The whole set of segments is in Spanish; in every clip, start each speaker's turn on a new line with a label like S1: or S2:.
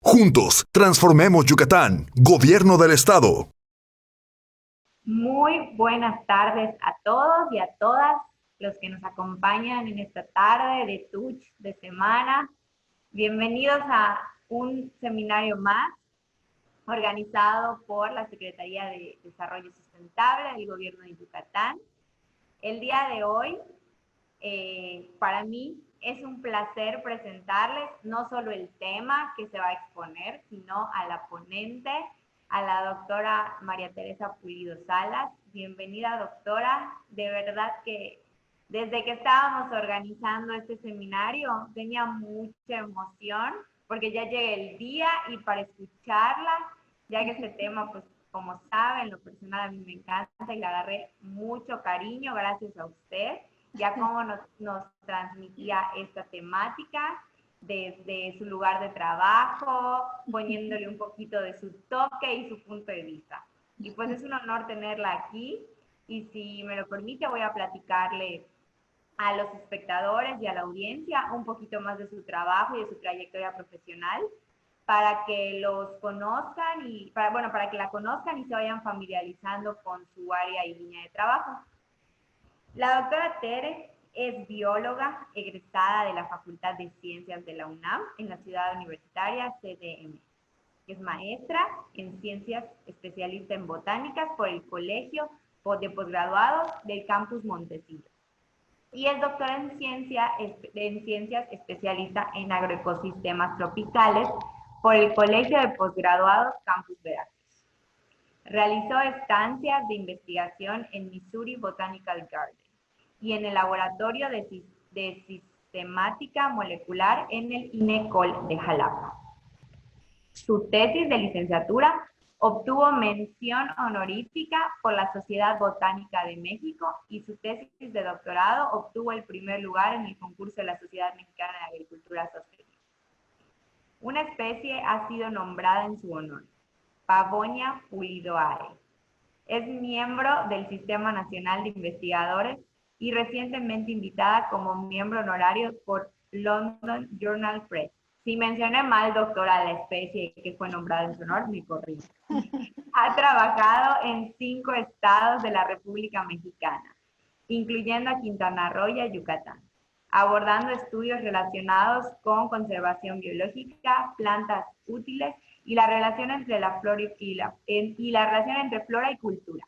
S1: Juntos, transformemos Yucatán. Gobierno del Estado.
S2: Muy buenas tardes a todos y a todas los que nos acompañan en esta tarde de Touch de semana. Bienvenidos a un seminario más organizado por la Secretaría de Desarrollo Sustentable del Gobierno de Yucatán. El día de hoy, para mí es un placer presentarles no solo el tema que se va a exponer, sino a la ponente, a la doctora María Teresa Pulido Salas. Bienvenida, doctora. De verdad que desde que estábamos organizando este seminario tenía mucha emoción porque ya llega el día y para escucharla, ya que este tema, pues como saben, lo personal a mí me encanta y le agarré mucho cariño gracias a usted, ya cómo nos transmitía esta temática desde su lugar de trabajo, poniéndole un poquito de su toque y su punto de vista. Y pues es un honor tenerla aquí y si me lo permite voy a platicarle a los espectadores y a la audiencia un poquito más de su trabajo y de su trayectoria profesional para que los conozcan y para que la conozcan y se vayan familiarizando con su área y línea de trabajo. La doctora Tere es bióloga egresada de la Facultad de Ciencias de la UNAM en la Ciudad Universitaria CDM. Es maestra en ciencias, especialista en botánicas por el Colegio de Posgraduados del Campus Montecillo. Y es doctora en ciencias especialista en agroecosistemas tropicales por el Colegio de Posgraduados Campus Veracruz. Realizó estancias de investigación en Missouri Botanical Garden y en el laboratorio de sistemática molecular en el INECOL de Jalapa. Su tesis de licenciatura obtuvo mención honorífica por la Sociedad Botánica de México y su tesis de doctorado obtuvo el primer lugar en el concurso de la Sociedad Mexicana de Agricultura Sostenible. Una especie ha sido nombrada en su honor, Pavonia pulidoae. Es miembro del Sistema Nacional de Investigadores y recientemente invitada como miembro honorario por London Journal Press. Si mencioné mal, doctora, la especie que fue nombrada en su honor, me corrijo. Ha trabajado en 5 estados de la República Mexicana, incluyendo a Quintana Roo y a Yucatán, abordando estudios relacionados con conservación biológica, plantas útiles y la relación entre la flora y la relación entre flora y cultura.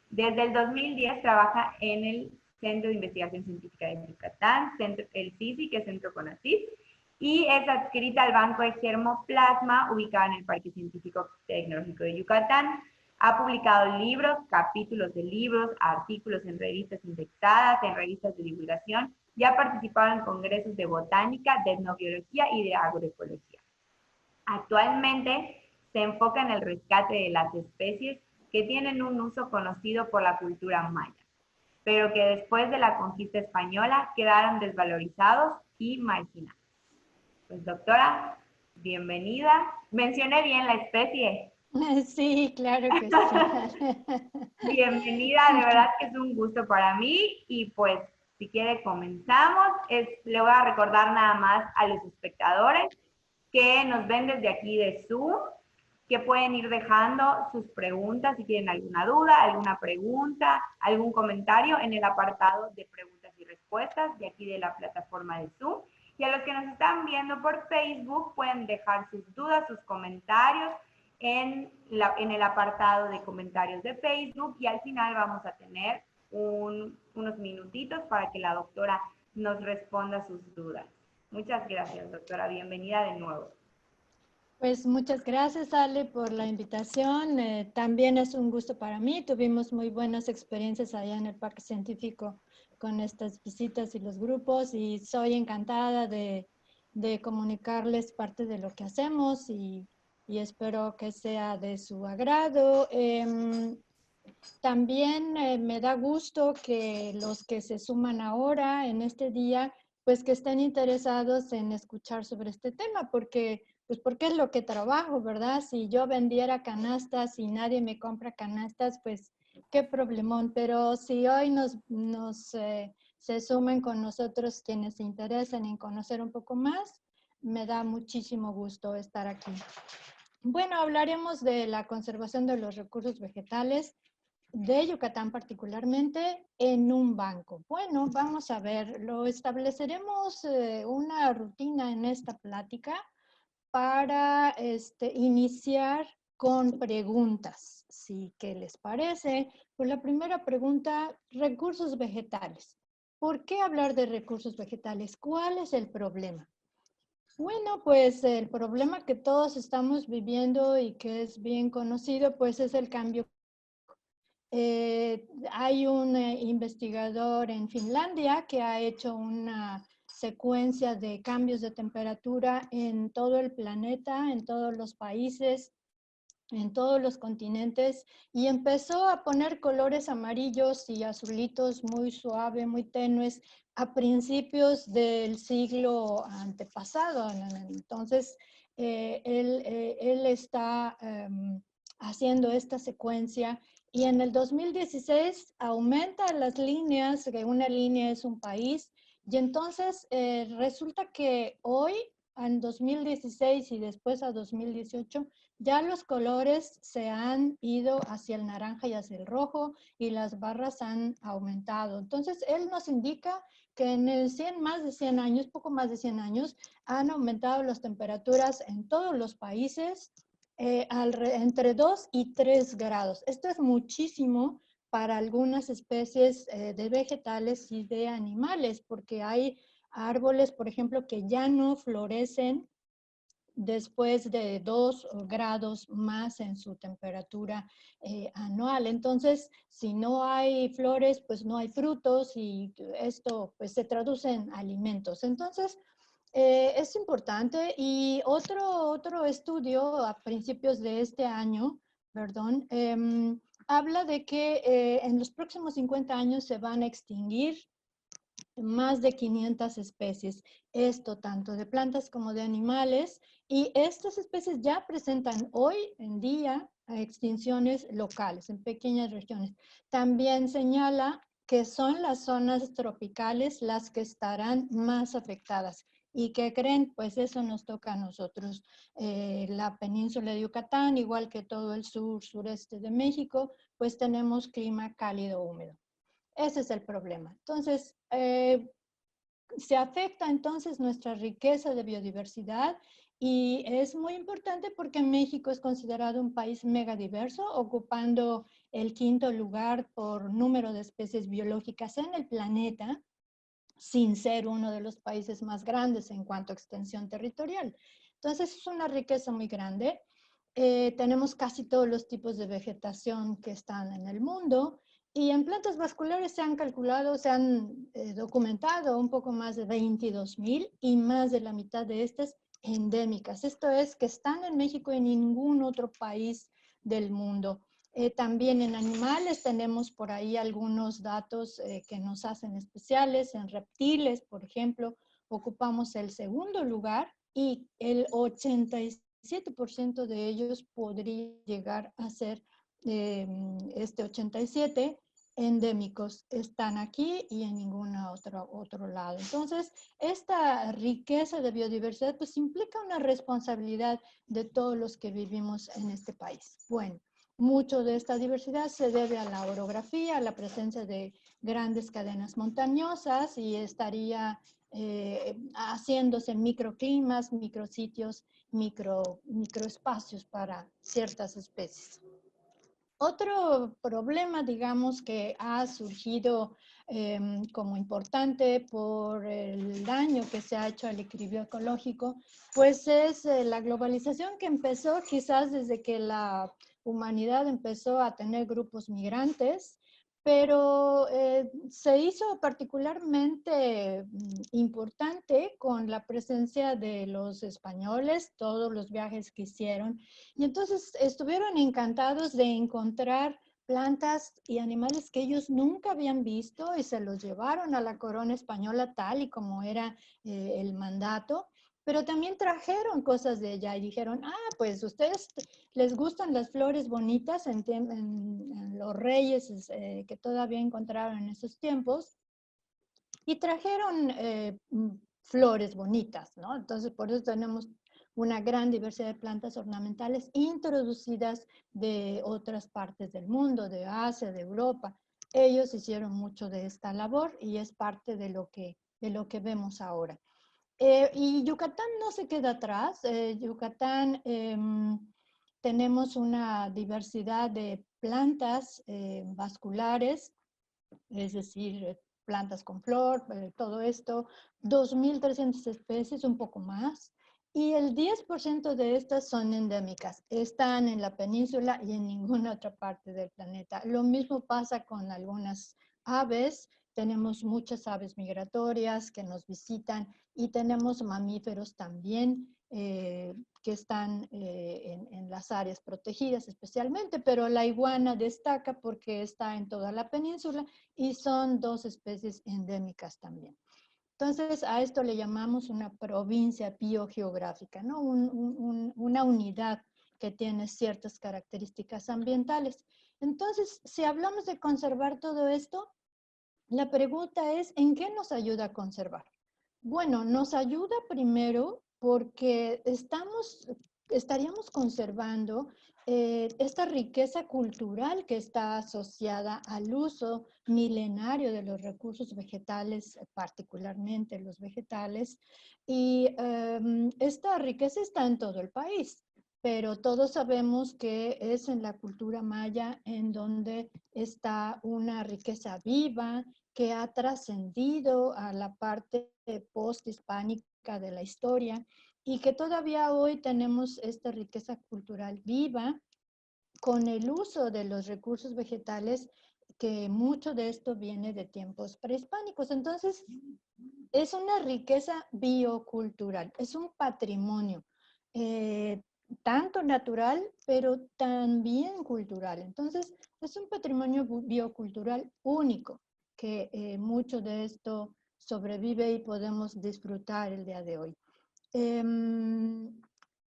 S2: Desde el 2010 trabaja en el Centro de Investigación Científica de Yucatán, el CICI, que es Centro CONACYT, y es adscrita al Banco de Germoplasma, ubicado en el Parque Científico Tecnológico de Yucatán. Ha publicado libros, capítulos de libros, artículos en revistas indexadas, en revistas de divulgación, y ha participado en congresos de botánica, de etnobiología y de agroecología. Actualmente se enfoca en el rescate de las especies que tienen un uso conocido por la cultura maya, pero que después de la conquista española quedaron desvalorizados y marginados. Pues doctora, bienvenida. Mencioné bien la especie.
S3: Sí, claro que sí.
S2: Bienvenida, de verdad que es un gusto para mí y pues si quiere comenzamos. Le voy a recordar nada más a los espectadores que nos ven desde aquí de Zoom, que pueden ir dejando sus preguntas si tienen alguna duda, alguna pregunta, algún comentario en el apartado de preguntas y respuestas de aquí de la plataforma de Zoom. Y a los que nos están viendo por Facebook pueden dejar sus dudas, sus comentarios en el apartado de comentarios de Facebook y al final vamos a tener unos minutitos para que la doctora nos responda sus dudas. Muchas gracias, doctora. Bienvenida de nuevo.
S3: Pues muchas gracias, Ale, por la invitación. También es un gusto para mí. Tuvimos muy buenas experiencias allá en el Parque Científico con estas visitas y los grupos y soy encantada de comunicarles parte de lo que hacemos y espero que sea de su agrado. También me da gusto que los que se suman ahora en este día, pues que estén interesados en escuchar sobre este tema, porque es lo que trabajo, ¿verdad? Si yo vendiera canastas y nadie me compra canastas, pues qué problemón. Pero si hoy se sumen con nosotros quienes se interesan en conocer un poco más, Me da muchísimo gusto estar aquí. Bueno, hablaremos de la conservación de los recursos vegetales de Yucatán particularmente en un banco. Bueno, vamos a ver, lo estableceremos una rutina en esta plática para iniciar con preguntas. ¿Sí? ¿Qué les parece? Pues la primera pregunta, recursos vegetales. ¿Por qué hablar de recursos vegetales? ¿Cuál es el problema? Bueno, pues el problema que todos estamos viviendo y que es bien conocido, pues es el cambio. Hay un investigador en Finlandia que ha hecho una secuencia de cambios de temperatura en todo el planeta, en todos los países, en todos los continentes, y empezó a poner colores amarillos y azulitos muy suaves, muy tenues, a principios del siglo antepasado. Entonces, él está haciendo esta secuencia, y en el 2016 aumenta las líneas, que una línea es un país, y entonces resulta que hoy, en 2016 y después a 2018, ya los colores se han ido hacia el naranja y hacia el rojo, y las barras han aumentado. Entonces, él nos indica que en el más de 100 años, poco más de 100 años, han aumentado las temperaturas en todos los países entre 2 y 3 grados. Esto es muchísimo para algunas especies de vegetales y de animales, porque hay árboles, por ejemplo, que ya no florecen después de 2 grados más en su temperatura anual. Entonces, si no hay flores, pues no hay frutos, y esto pues se traduce en alimentos. Entonces, es importante. Y otro estudio a principios de este año, perdón, habla de que en los próximos 50 años se van a extinguir más de 500 especies, esto tanto de plantas como de animales, y estas especies ya presentan hoy en día extinciones locales en pequeñas regiones. También señala que son las zonas tropicales las que estarán más afectadas. ¿Y qué creen? Pues eso nos toca a nosotros. La península de Yucatán, igual que todo el sureste de México, pues tenemos clima cálido húmedo. Ese es el problema. Entonces, se afecta entonces nuestra riqueza de biodiversidad, y es muy importante porque México es considerado un país megadiverso, ocupando el 5º lugar por número de especies biológicas en el planeta, sin ser uno de los países más grandes en cuanto a extensión territorial. Entonces, es una riqueza muy grande. Tenemos casi todos los tipos de vegetación que están en el mundo, y en plantas vasculares se han calculado, se han documentado un poco más de 22,000, y más de la mitad de estas endémicas. Esto es que están en México y en ningún otro país del mundo. También en animales tenemos por ahí algunos datos que nos hacen especiales. En reptiles, por ejemplo, ocupamos el 2º lugar, y el 87% de ellos podría llegar a ser 87 endémicos. Están aquí y en ningún otro lado. Entonces, esta riqueza de biodiversidad pues implica una responsabilidad de todos los que vivimos en este país. Bueno, mucho de esta diversidad se debe a la orografía, a la presencia de grandes cadenas montañosas, y estaría haciéndose microclimas, micrositios, microespacios para ciertas especies. Otro problema, digamos, que ha surgido como importante por el daño que se ha hecho al equilibrio ecológico, pues es la globalización, que empezó quizás desde que la humanidad empezó a tener grupos migrantes, pero se hizo particularmente importante con la presencia de los españoles, todos los viajes que hicieron, y entonces estuvieron encantados de encontrar plantas y animales que ellos nunca habían visto, y se los llevaron a la corona española tal y como era el mandato. Pero también trajeron cosas de allá y dijeron, pues ustedes les gustan las flores bonitas en los reyes que todavía encontraron en esos tiempos. Y trajeron flores bonitas, ¿no? Entonces, por eso tenemos una gran diversidad de plantas ornamentales introducidas de otras partes del mundo, de Asia, de Europa. Ellos hicieron mucho de esta labor y es parte de lo que vemos ahora. Y Yucatán no se queda atrás. Yucatán tenemos una diversidad de plantas vasculares, es decir, plantas con flor, todo esto, 2.300 especies, un poco más, y el 10% de estas son endémicas, están en la península y en ninguna otra parte del planeta. Lo mismo pasa con algunas aves, tenemos muchas aves migratorias que nos visitan y tenemos mamíferos también que están en las áreas protegidas especialmente, pero la iguana destaca porque está en toda la península y son 2 especies endémicas también. Entonces, a esto le llamamos una provincia biogeográfica, ¿no? Una unidad que tiene ciertas características ambientales. Entonces, si hablamos de conservar todo esto, la pregunta es, ¿en qué nos ayuda a conservar? Bueno, nos ayuda primero porque estaríamos conservando esta riqueza cultural que está asociada al uso milenario de los recursos vegetales, particularmente los vegetales, y esta riqueza está en todo el país, pero todos sabemos que es en la cultura maya en donde está una riqueza viva, que ha trascendido a la parte posthispánica de la historia y que todavía hoy tenemos esta riqueza cultural viva con el uso de los recursos vegetales, que mucho de esto viene de tiempos prehispánicos. Entonces, es una riqueza biocultural, es un patrimonio, tanto natural, pero también cultural. Entonces, es un patrimonio biocultural único, que mucho de esto sobrevive y podemos disfrutar el día de hoy.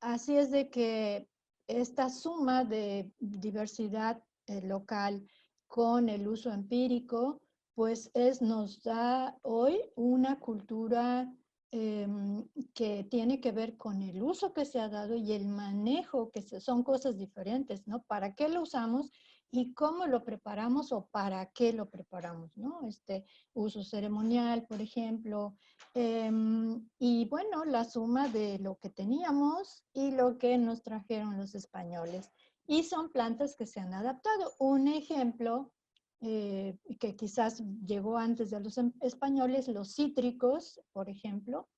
S3: Así es de que esta suma de diversidad local con el uso empírico, pues nos da hoy una cultura que tiene que ver con el uso que se ha dado y el manejo, son cosas diferentes, ¿no? ¿Para qué lo usamos y cómo lo preparamos o para qué lo preparamos, ¿no? Este uso ceremonial, por ejemplo, y bueno, la suma de lo que teníamos y lo que nos trajeron los españoles. Y son plantas que se han adaptado. Un ejemplo que quizás llegó antes de los españoles, los cítricos, por ejemplo,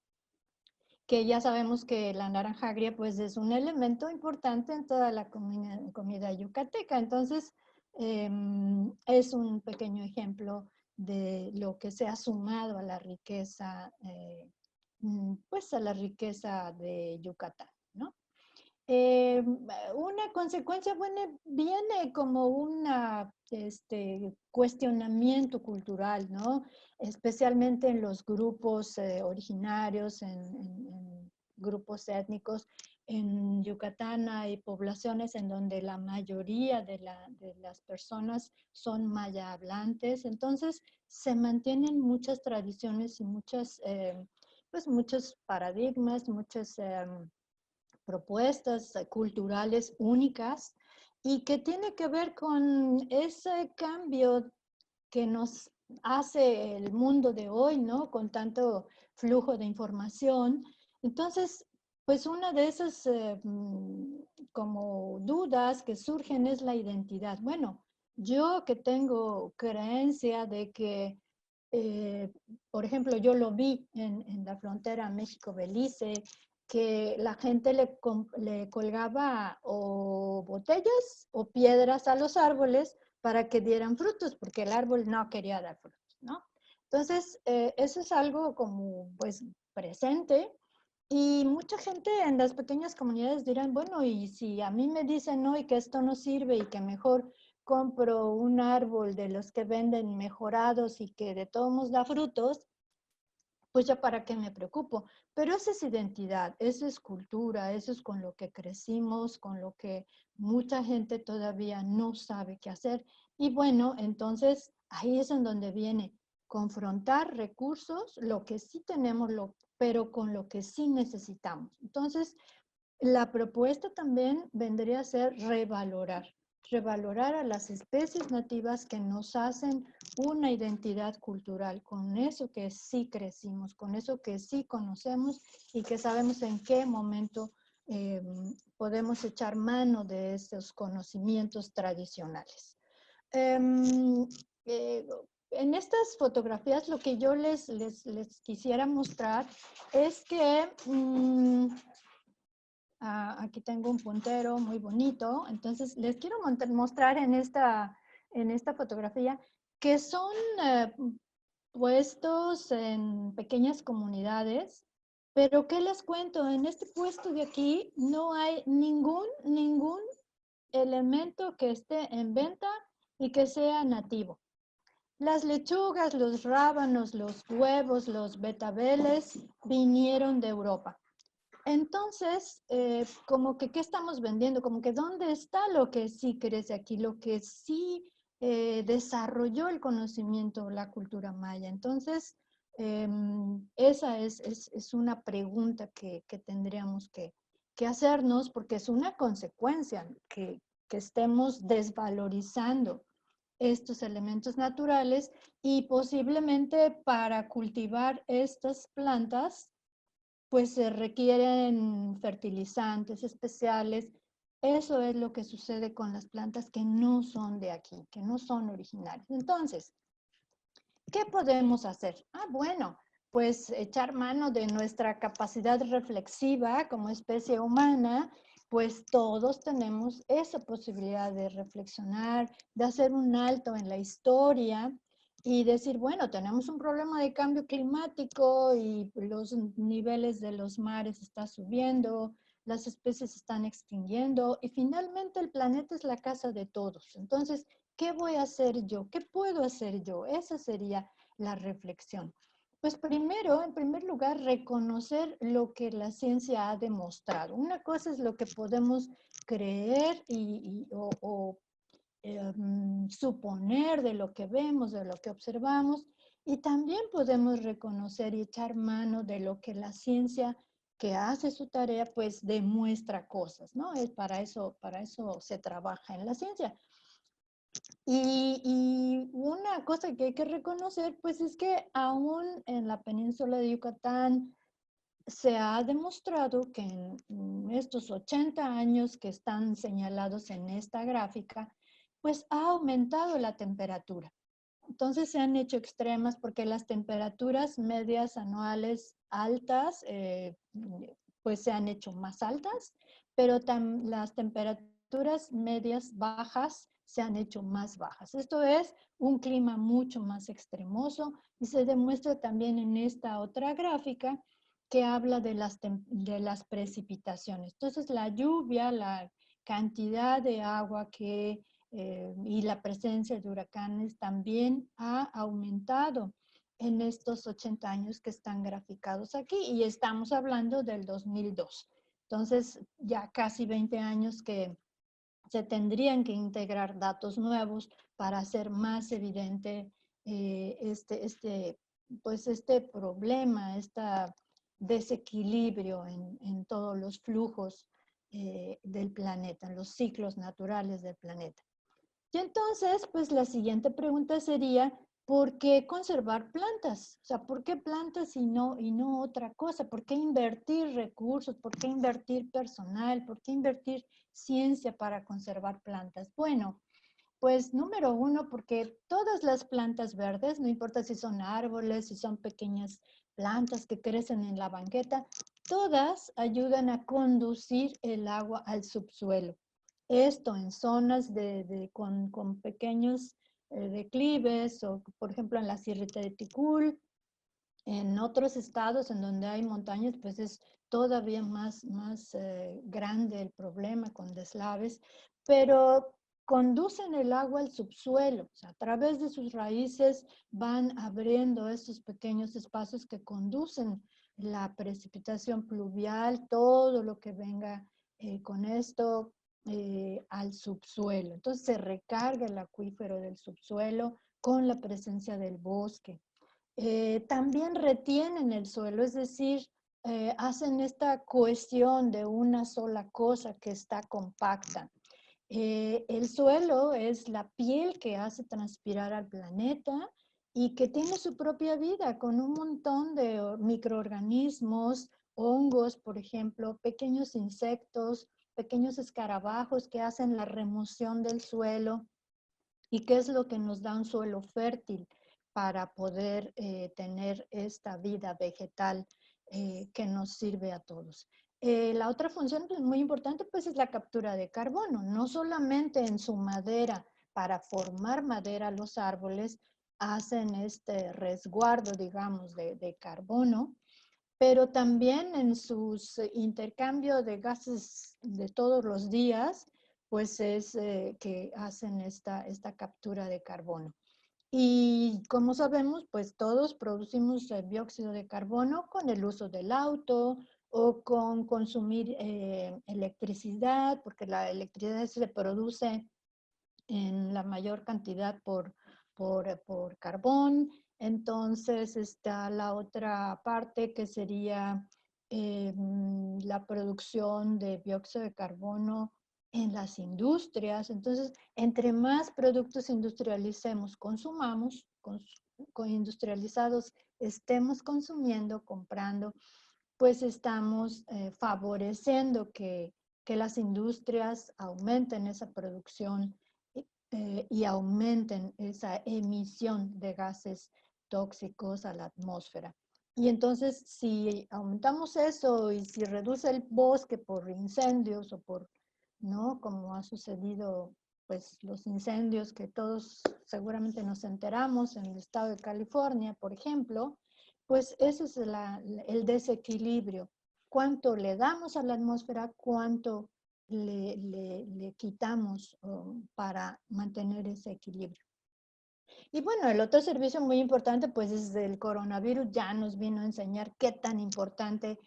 S3: que ya sabemos que la naranja agria pues es un elemento importante en toda la comida yucateca. Entonces, es un pequeño ejemplo de lo que se ha sumado a la riqueza, pues a la riqueza de Yucatán, ¿no? Una consecuencia buena viene como un cuestionamiento cultural, ¿no? Especialmente en los grupos originarios, en grupos étnicos. En Yucatán hay poblaciones en donde la mayoría de las personas son maya hablantes, entonces se mantienen muchas tradiciones y pues muchos paradigmas, muchas propuestas culturales únicas y que tiene que ver con ese cambio que nos hace el mundo de hoy, ¿no? Con tanto flujo de información. Entonces, pues una de esas como dudas que surgen es la identidad. Bueno, yo que tengo creencia de que, por ejemplo, yo lo vi en la frontera México-Belice, que la gente le colgaba o botellas o piedras a los árboles para que dieran frutos, porque el árbol no quería dar frutos, ¿no? Entonces, eso es algo como, pues, presente, y mucha gente en las pequeñas comunidades dirán, bueno, y si a mí me dicen hoy que esto no sirve y que mejor compro un árbol de los que venden mejorados y que de todos modos da frutos, pues ya para qué me preocupo. Pero esa es identidad, eso es cultura, eso es con lo que crecimos, con lo que mucha gente todavía no sabe qué hacer. Y bueno, entonces ahí es en donde viene confrontar recursos, lo que sí tenemos, pero con lo que sí necesitamos. Entonces, la propuesta también vendría a ser revalorar a las especies nativas que nos hacen una identidad cultural, con eso que sí crecimos, con eso que sí conocemos y que sabemos en qué momento podemos echar mano de esos conocimientos tradicionales. Em, eh, en estas fotografías lo que yo les quisiera mostrar es que aquí tengo un puntero muy bonito, entonces les quiero mostrar en esta fotografía que son puestos en pequeñas comunidades, pero ¿qué les cuento? En este puesto de aquí no hay ningún elemento que esté en venta y que sea nativo. Las lechugas, los rábanos, los huevos, los betabeles vinieron de Europa. Entonces, como que, ¿qué estamos vendiendo? Como que, ¿dónde está lo que sí crece aquí? Lo que sí desarrolló el conocimiento, la cultura maya. Entonces, esa es una pregunta que tendríamos que hacernos, porque es una consecuencia que estemos desvalorizando estos elementos naturales y posiblemente para cultivar estas plantas pues se requieren fertilizantes especiales. Eso es lo que sucede con las plantas que no son de aquí, que no son originarias. Entonces, ¿qué podemos hacer? Bueno, pues echar mano de nuestra capacidad reflexiva como especie humana, pues todos tenemos esa posibilidad de reflexionar, de hacer un alto en la historia y decir, bueno, tenemos un problema de cambio climático y los niveles de los mares están subiendo, las especies se están extinguiendo y finalmente el planeta es la casa de todos. Entonces, ¿qué voy a hacer yo? ¿Qué puedo hacer yo? Esa sería la reflexión. Pues primero, en primer lugar, reconocer lo que la ciencia ha demostrado. Una cosa es lo que podemos creer o suponer de lo que vemos, de lo que observamos, y también podemos reconocer y echar mano de lo que la ciencia que hace su tarea, pues demuestra cosas, ¿no? Para eso se trabaja en la ciencia. Y una cosa que hay que reconocer, pues es que aún en la península de Yucatán se ha demostrado que en estos 80 años que están señalados en esta gráfica, pues ha aumentado la temperatura. Entonces se han hecho extremas porque las temperaturas medias anuales altas, pues se han hecho más altas, pero las temperaturas medias bajas se han hecho más bajas. Esto es un clima mucho más extremoso y se demuestra también en esta otra gráfica que habla de las precipitaciones. Entonces la lluvia, la cantidad de agua y la presencia de huracanes también ha aumentado en estos 80 años que están graficados aquí y estamos hablando del 2002. Entonces ya casi 20 años que se tendrían que integrar datos nuevos para hacer más evidente pues este problema, este desequilibrio en todos los flujos del planeta, en los ciclos naturales del planeta. Y entonces, pues la siguiente pregunta sería, ¿por qué conservar plantas? O sea, ¿por qué plantas y no otra cosa? ¿Por qué invertir recursos? ¿Por qué invertir personal? ¿Por qué invertir ciencia para conservar plantas? Bueno, pues número uno, porque todas las plantas verdes, no importa si son árboles, si son pequeñas plantas que crecen en la banqueta, todas ayudan a conducir el agua al subsuelo. Esto en zonas con pequeños declives o, por ejemplo, en la Sierrita de Ticul. En otros estados en donde hay montañas, pues es todavía más grande el problema con deslaves, pero conducen el agua al subsuelo, o sea, a través de sus raíces van abriendo estos pequeños espacios que conducen la precipitación pluvial, todo lo que venga con esto al subsuelo. Entonces se recarga el acuífero del subsuelo con la presencia del bosque. También retienen el suelo, es decir, hacen esta cohesión de una sola cosa que está compacta. El suelo es la piel que hace transpirar al planeta y que tiene su propia vida con un montón de microorganismos, hongos, por ejemplo, pequeños insectos, pequeños escarabajos que hacen la remoción del suelo y que es lo que nos da un suelo fértil para poder tener esta vida vegetal que nos sirve a todos. La otra función pues, muy importante pues, es la captura de carbono, no solamente en su madera, para formar madera los árboles hacen este resguardo, digamos, de carbono, pero también en sus intercambios de gases de todos los días, pues es que hacen esta captura de carbono. Y como sabemos, pues todos producimos dióxido de carbono con el uso del auto o con consumir electricidad, porque la electricidad se produce en la mayor cantidad por carbón. Entonces está la otra parte que sería la producción de dióxido de carbono en las industrias. Entonces, entre más productos industrialicemos, consumamos, industrializados estemos consumiendo, comprando, pues estamos favoreciendo que las industrias aumenten esa producción y aumenten esa emisión de gases tóxicos a la atmósfera. Y entonces, si aumentamos eso y si reduce el bosque por incendios o por, ¿no? Como ha sucedido, pues, los incendios que todos seguramente nos enteramos en el estado de California, por ejemplo, pues ese es el desequilibrio. ¿Cuánto le damos a la atmósfera? ¿Cuánto le quitamos para mantener ese equilibrio? Y bueno, el otro servicio muy importante, pues es el coronavirus, ya nos vino a enseñar qué tan importante,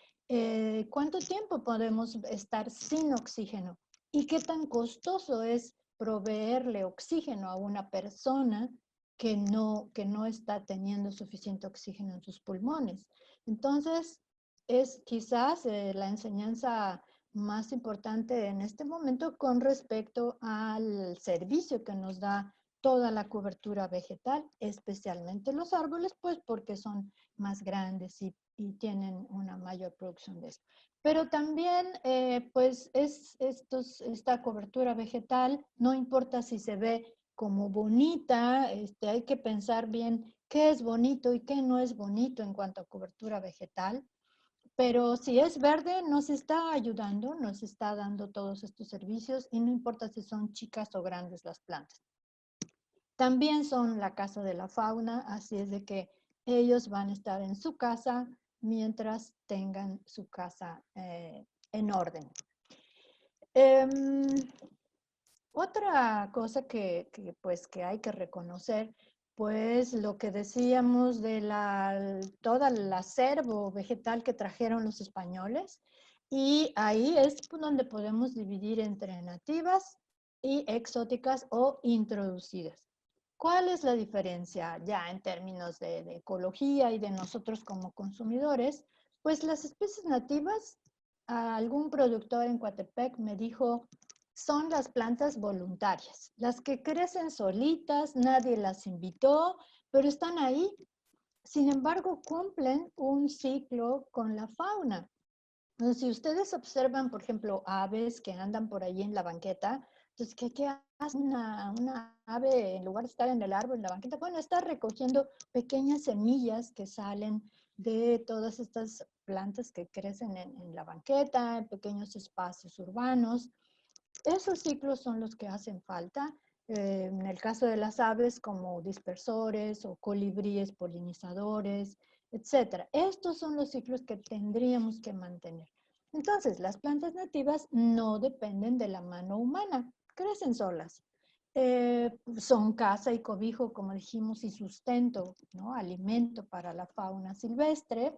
S3: cuánto tiempo podemos estar sin oxígeno y qué tan costoso es proveerle oxígeno a una persona que no está teniendo suficiente oxígeno en sus pulmones. Entonces, es quizás la enseñanza más importante en este momento con respecto al servicio que nos da toda la cobertura vegetal, especialmente los árboles, pues porque son más grandes y tienen una mayor producción de esto. Pero también, pues, esta cobertura vegetal, no importa si se ve como bonita, hay que pensar bien qué es bonito y qué no es bonito en cuanto a cobertura vegetal. Pero si es verde, nos está ayudando, nos está dando todos estos servicios y no importa si son chicas o grandes las plantas. También son la casa de la fauna, así es de que ellos van a estar en su casa mientras tengan su casa en orden. Otra cosa pues, que hay que reconocer, pues lo que decíamos de todo el acervo vegetal que trajeron los españoles, y ahí es donde podemos dividir entre nativas y exóticas o introducidas. ¿Cuál es la diferencia ya en términos de ecología y de nosotros como consumidores? Pues las especies nativas, algún productor en Coatepec me dijo, son las plantas voluntarias, las que crecen solitas, nadie las invitó, pero están ahí. Sin embargo, cumplen un ciclo con la fauna. Entonces, si ustedes observan, por ejemplo, aves que andan por ahí en la banqueta, entonces, ¿qué hace una ave en lugar de estar en el árbol, en la banqueta? Bueno, está recogiendo pequeñas semillas que salen de todas estas plantas que crecen en la banqueta, en pequeños espacios urbanos. Esos ciclos son los que hacen falta. En el caso de las aves, como dispersores o colibríes polinizadores, etcétera. Estos son los ciclos que tendríamos que mantener. Entonces, las plantas nativas no dependen de la mano humana, crecen solas. Son casa y cobijo, como dijimos, y sustento, ¿no? Alimento para la fauna silvestre.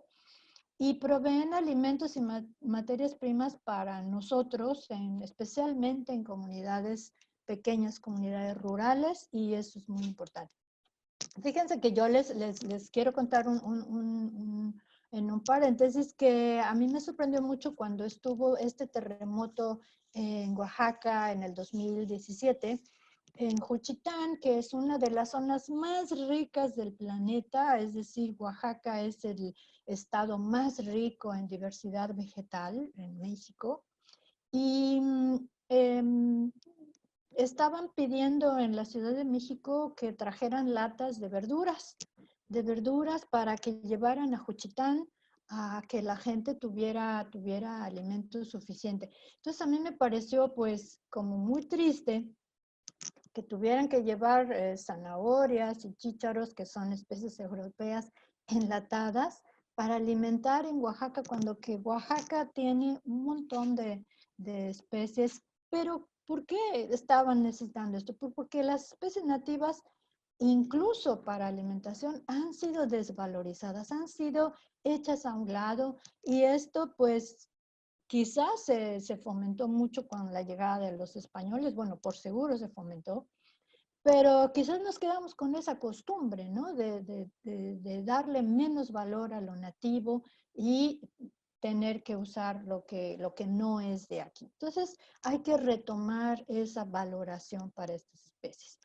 S3: Y proveen alimentos y materias primas para nosotros, especialmente en comunidades pequeñas, comunidades rurales, y eso es muy importante. Fíjense que yo les quiero contar en un paréntesis que a mí me sorprendió mucho cuando estuvo este terremoto en Oaxaca en el 2017, en Juchitán, que es una de las zonas más ricas del planeta, es decir, Oaxaca es el estado más rico en diversidad vegetal en México. Y estaban pidiendo en la Ciudad de México que trajeran latas de verduras para que llevaran a Juchitán a que la gente tuviera alimento suficiente. Entonces a mí me pareció pues como muy triste que tuvieran que llevar zanahorias y chícharos, que son especies europeas enlatadas, para alimentar en Oaxaca, cuando que Oaxaca tiene un montón de especies. Pero ¿por qué estaban necesitando esto? Porque las especies nativas, incluso para alimentación, han sido desvalorizadas, han sido hechas a un lado, y esto pues quizás se fomentó mucho con la llegada de los españoles, bueno, por seguro se fomentó, pero quizás nos quedamos con esa costumbre, ¿no? De darle menos valor a lo nativo y tener que usar lo que no es de aquí. Entonces, hay que retomar esa valoración para estas especies.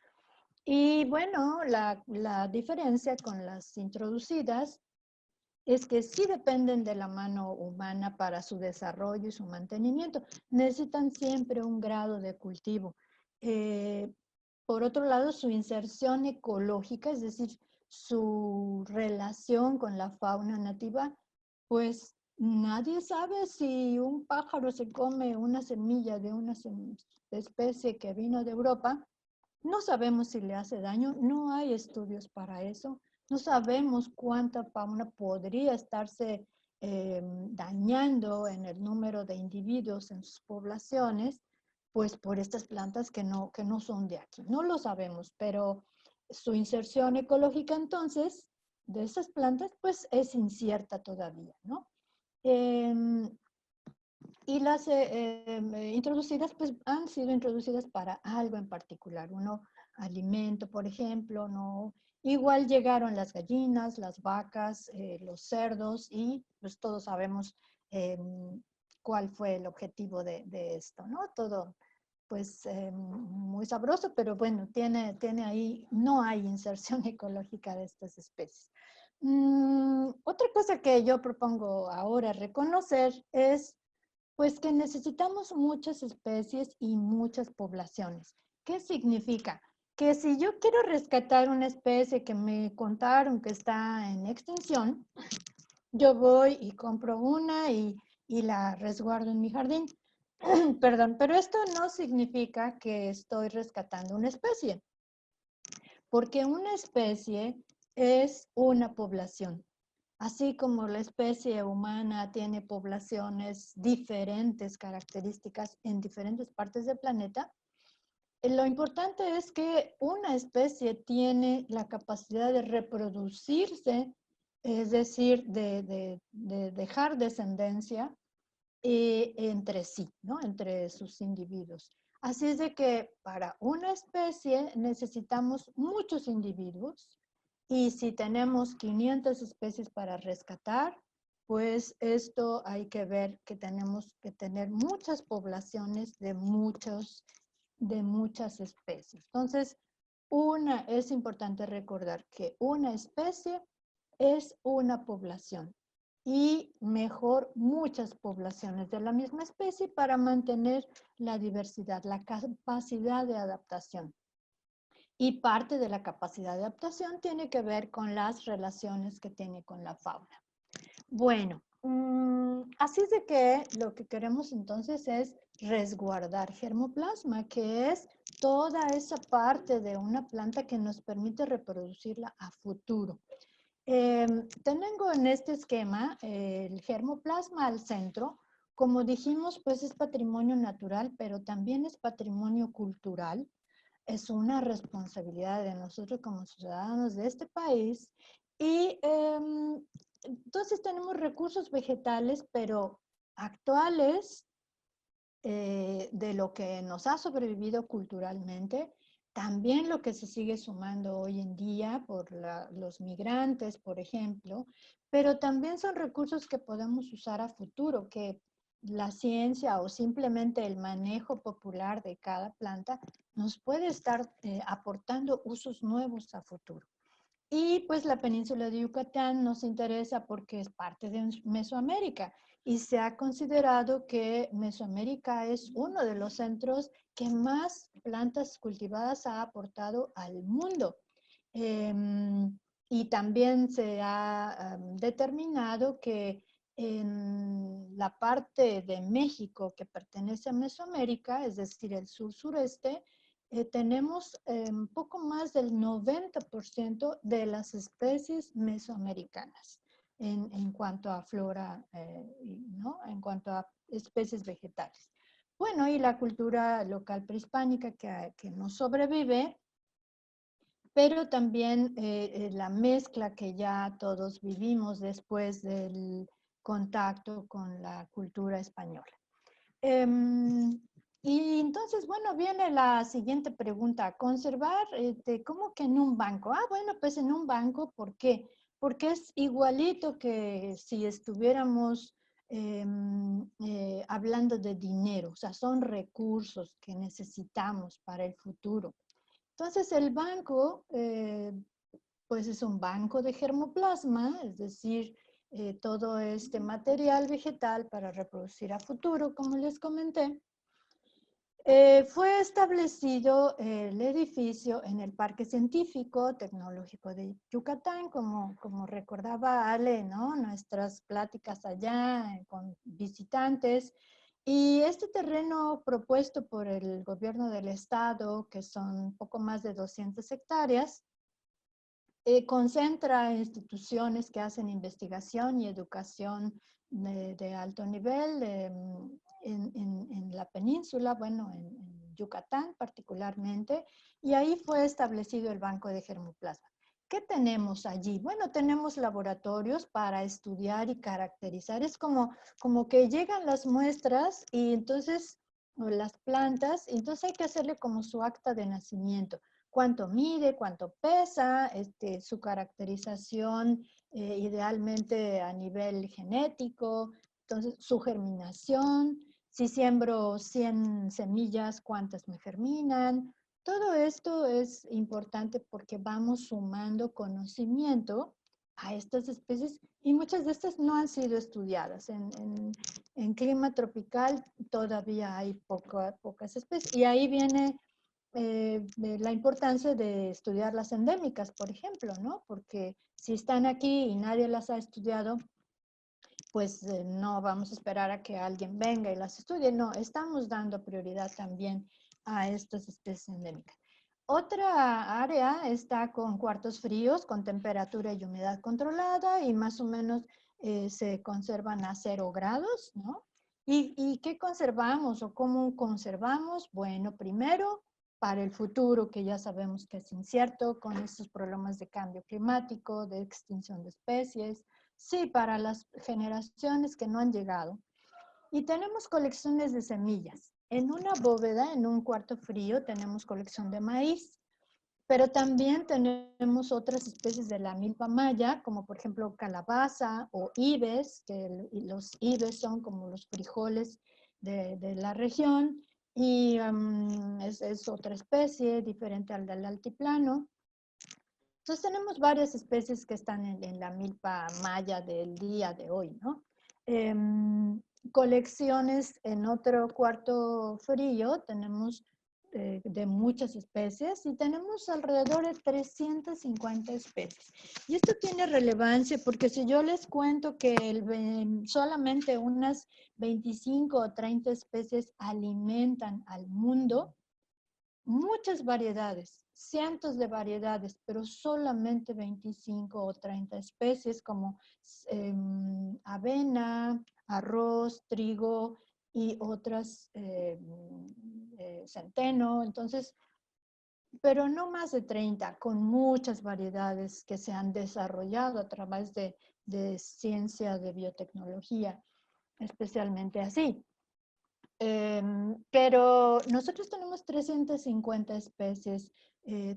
S3: Y bueno, la diferencia con las introducidas es que sí dependen de la mano humana para su desarrollo y su mantenimiento. Necesitan siempre un grado de cultivo. Por otro lado, su inserción ecológica, es decir, su relación con la fauna nativa, pues nadie sabe si un pájaro se come una semilla de una especie que vino de Europa. No sabemos si le hace daño, no hay estudios para eso. No sabemos cuánta fauna podría estarse dañando en el número de individuos en sus poblaciones, pues por estas plantas que no son de aquí. No lo sabemos, pero su inserción ecológica entonces de esas plantas pues es incierta todavía, ¿no? Y las introducidas, pues han sido introducidas para algo en particular, uno alimento, por ejemplo, ¿no? Igual llegaron las gallinas, las vacas, los cerdos, y pues todos sabemos cuál fue el objetivo de esto, ¿no? Todo, pues muy sabroso, pero bueno, tiene ahí, no hay inserción ecológica de estas especies. Otra cosa que yo propongo ahora reconocer es pues que necesitamos muchas especies y muchas poblaciones. ¿Qué significa? Que si yo quiero rescatar una especie que me contaron que está en extinción, yo voy y compro una y la resguardo en mi jardín. Perdón, pero esto no significa que estoy rescatando una especie, porque una especie es una población. Así como la especie humana tiene poblaciones diferentes, características en diferentes partes del planeta, lo importante es que una especie tiene la capacidad de reproducirse, es decir, de dejar descendencia entre sí, ¿no? Entre sus individuos. Así es de que para una especie necesitamos muchos individuos, y si tenemos 500 especies para rescatar, pues esto hay que ver que tenemos que tener muchas poblaciones de muchas especies. Entonces, es importante recordar que una especie es una población, y mejor muchas poblaciones de la misma especie para mantener la diversidad, la capacidad de adaptación. Y parte de la capacidad de adaptación tiene que ver con las relaciones que tiene con la fauna. Bueno, así es de que lo que queremos entonces es resguardar germoplasma, que es toda esa parte de una planta que nos permite reproducirla a futuro. Tengo en este esquema el germoplasma al centro. Como dijimos, pues es patrimonio natural, pero también es patrimonio cultural. Es una responsabilidad de nosotros como ciudadanos de este país. Y entonces tenemos recursos vegetales, pero actuales, de lo que nos ha sobrevivido culturalmente, también lo que se sigue sumando hoy en día por los migrantes, por ejemplo, pero también son recursos que podemos usar a futuro, que la ciencia o simplemente el manejo popular de cada planta nos puede estar aportando usos nuevos a futuro. Y pues la península de Yucatán nos interesa porque es parte de Mesoamérica y se ha considerado que Mesoamérica es uno de los centros que más plantas cultivadas ha aportado al mundo. Y también se ha determinado que en la parte de México que pertenece a Mesoamérica, es decir, el sur-sureste, tenemos un poco más del 90% de las especies mesoamericanas en cuanto a flora, ¿no? En cuanto a especies vegetales. Bueno, y la cultura local prehispánica que nos sobrevive, pero también la mezcla que ya todos vivimos después del contacto con la cultura española. Y entonces, bueno, viene la siguiente pregunta. Conservar, ¿cómo que en un banco? Ah, bueno, pues en un banco, ¿por qué? Porque es igualito que si estuviéramos hablando de dinero, o sea, son recursos que necesitamos para el futuro. Entonces, el banco, pues es un banco de germoplasma, es decir, todo este material vegetal para reproducir a futuro, como les comenté. Fue establecido el edificio en el Parque Científico Tecnológico de Yucatán, como recordaba Ale, ¿no? Nuestras pláticas allá con visitantes. Y este terreno propuesto por el gobierno del estado, que son poco más de 200 hectáreas, concentra instituciones que hacen investigación y educación de alto nivel en la península, bueno, en Yucatán particularmente, y ahí fue establecido el Banco de Germoplasma. ¿Qué tenemos allí? Bueno, tenemos laboratorios para estudiar y caracterizar. Es como que llegan las muestras y entonces, o las plantas, y entonces hay que hacerle como su acta de nacimiento. Cuánto mide, cuánto pesa, su caracterización idealmente a nivel genético, entonces su germinación, si siembro 100 semillas, cuántas me germinan. Todo esto es importante porque vamos sumando conocimiento a estas especies y muchas de estas no han sido estudiadas. En clima tropical todavía hay pocas especies y ahí viene de la importancia de estudiar las endémicas, por ejemplo, ¿no? Porque si están aquí y nadie las ha estudiado, pues no vamos a esperar a que alguien venga y las estudie. No, estamos dando prioridad también a estas especies endémicas. Otra área está con cuartos fríos, con temperatura y humedad controlada y más o menos se conservan a 0 grados, ¿no? ¿Y qué conservamos o cómo conservamos? Bueno, primero, para el futuro, que ya sabemos que es incierto, con estos problemas de cambio climático, de extinción de especies. Sí, para las generaciones que no han llegado. Y tenemos colecciones de semillas. En una bóveda, en un cuarto frío, tenemos colección de maíz, pero también tenemos otras especies de la milpa maya, como por ejemplo calabaza o ibes, que los ibes son como los frijoles de la región, y es otra especie diferente al del altiplano. Entonces tenemos varias especies que están en la milpa maya del día de hoy, ¿no? Colecciones en otro cuarto frío, tenemos de muchas especies y tenemos alrededor de 350 especies. Y esto tiene relevancia porque si yo les cuento que solamente unas 25 o 30 especies alimentan al mundo, muchas variedades, cientos de variedades, pero solamente 25 o 30 especies como avena, arroz, trigo y otras, centeno. Entonces, pero no más de 30, con muchas variedades que se han desarrollado a través de ciencia de biotecnología, especialmente así. Pero nosotros tenemos 350 especies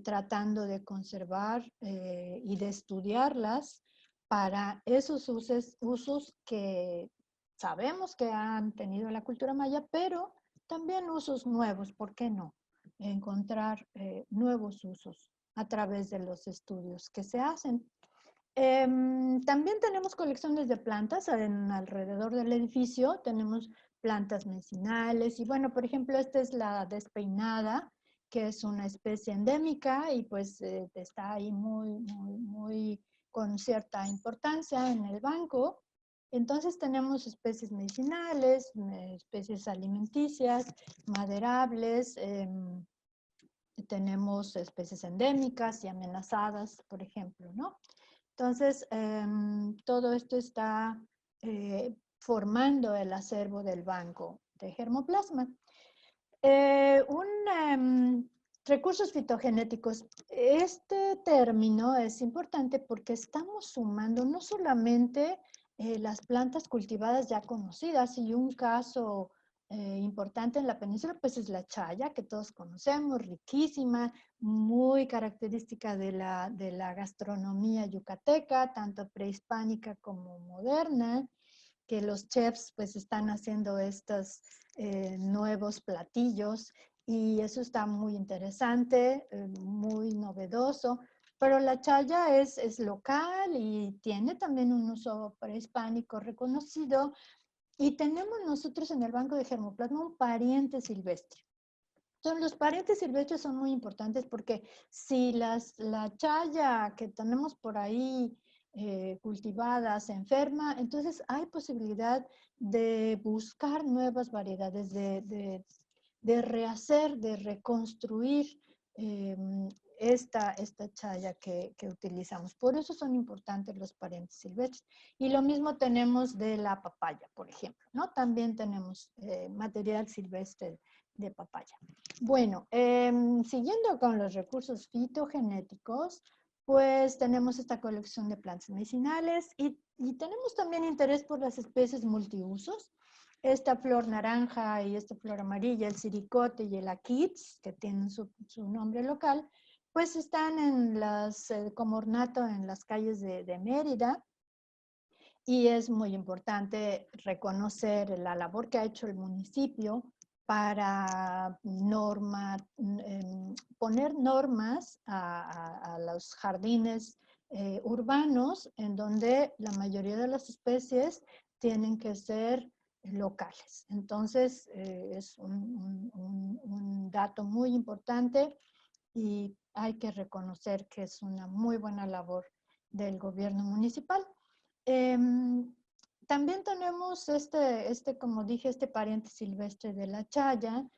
S3: tratando de conservar y de estudiarlas para esos usos que sabemos que han tenido la cultura maya, pero también usos nuevos, ¿por qué no? Encontrar nuevos usos a través de los estudios que se hacen. También tenemos colecciones de plantas alrededor del edificio. Tenemos plantas medicinales y bueno, por ejemplo, esta es la despeinada, que es una especie endémica y pues está ahí muy con cierta importancia en el banco. Entonces tenemos especies medicinales, especies alimenticias, maderables, tenemos especies endémicas y amenazadas, por ejemplo, ¿no? Entonces, todo esto está formando el acervo del banco de germoplasma. Recursos fitogenéticos. Este término es importante porque estamos sumando no solamente las plantas cultivadas ya conocidas, y un caso importante en la península pues es la chaya, que todos conocemos, riquísima, muy característica de la gastronomía yucateca, tanto prehispánica como moderna, que los chefs pues están haciendo estos nuevos platillos y eso está muy interesante, muy novedoso. Pero la chaya es local y tiene también un uso prehispánico reconocido. Y tenemos nosotros en el Banco de Germoplasma un pariente silvestre. Entonces, los parientes silvestres son muy importantes porque si la chaya que tenemos por ahí cultivada se enferma, entonces hay posibilidad de buscar nuevas variedades, de rehacer, de reconstruir eh, esta chaya que utilizamos. Por eso son importantes los parientes silvestres. Y lo mismo tenemos de la papaya, por ejemplo, ¿no? También tenemos material silvestre de papaya. Bueno, siguiendo con los recursos fitogenéticos, pues tenemos esta colección de plantas medicinales y tenemos también interés por las especies multiusos. Esta flor naranja y esta flor amarilla, el siricote y el aquits, que tienen su nombre local, pues están en como ornato en las calles de Mérida. Y es muy importante reconocer la labor que ha hecho el municipio para poner normas a los jardines urbanos, en donde la mayoría de las especies tienen que ser locales. Entonces, es un dato muy importante y hay que reconocer que es una muy buena labor del gobierno municipal. También tenemos como dije, este pariente silvestre de la chaya,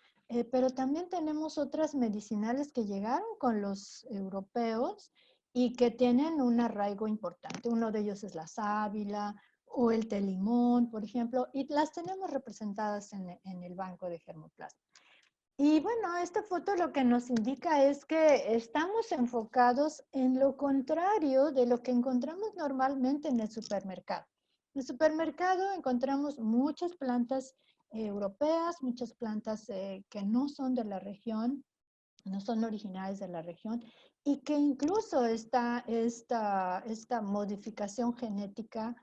S3: pero también tenemos otras medicinales que llegaron con los europeos y que tienen un arraigo importante. Uno de ellos es la sábila o el té limón, por ejemplo, y las tenemos representadas en el banco de germoplasma. Y bueno, esta foto lo que nos indica es que estamos enfocados en lo contrario de lo que encontramos normalmente en el supermercado. En el supermercado encontramos muchas plantas europeas, muchas plantas que no son de la región, no son originales de la región, y que incluso esta modificación genética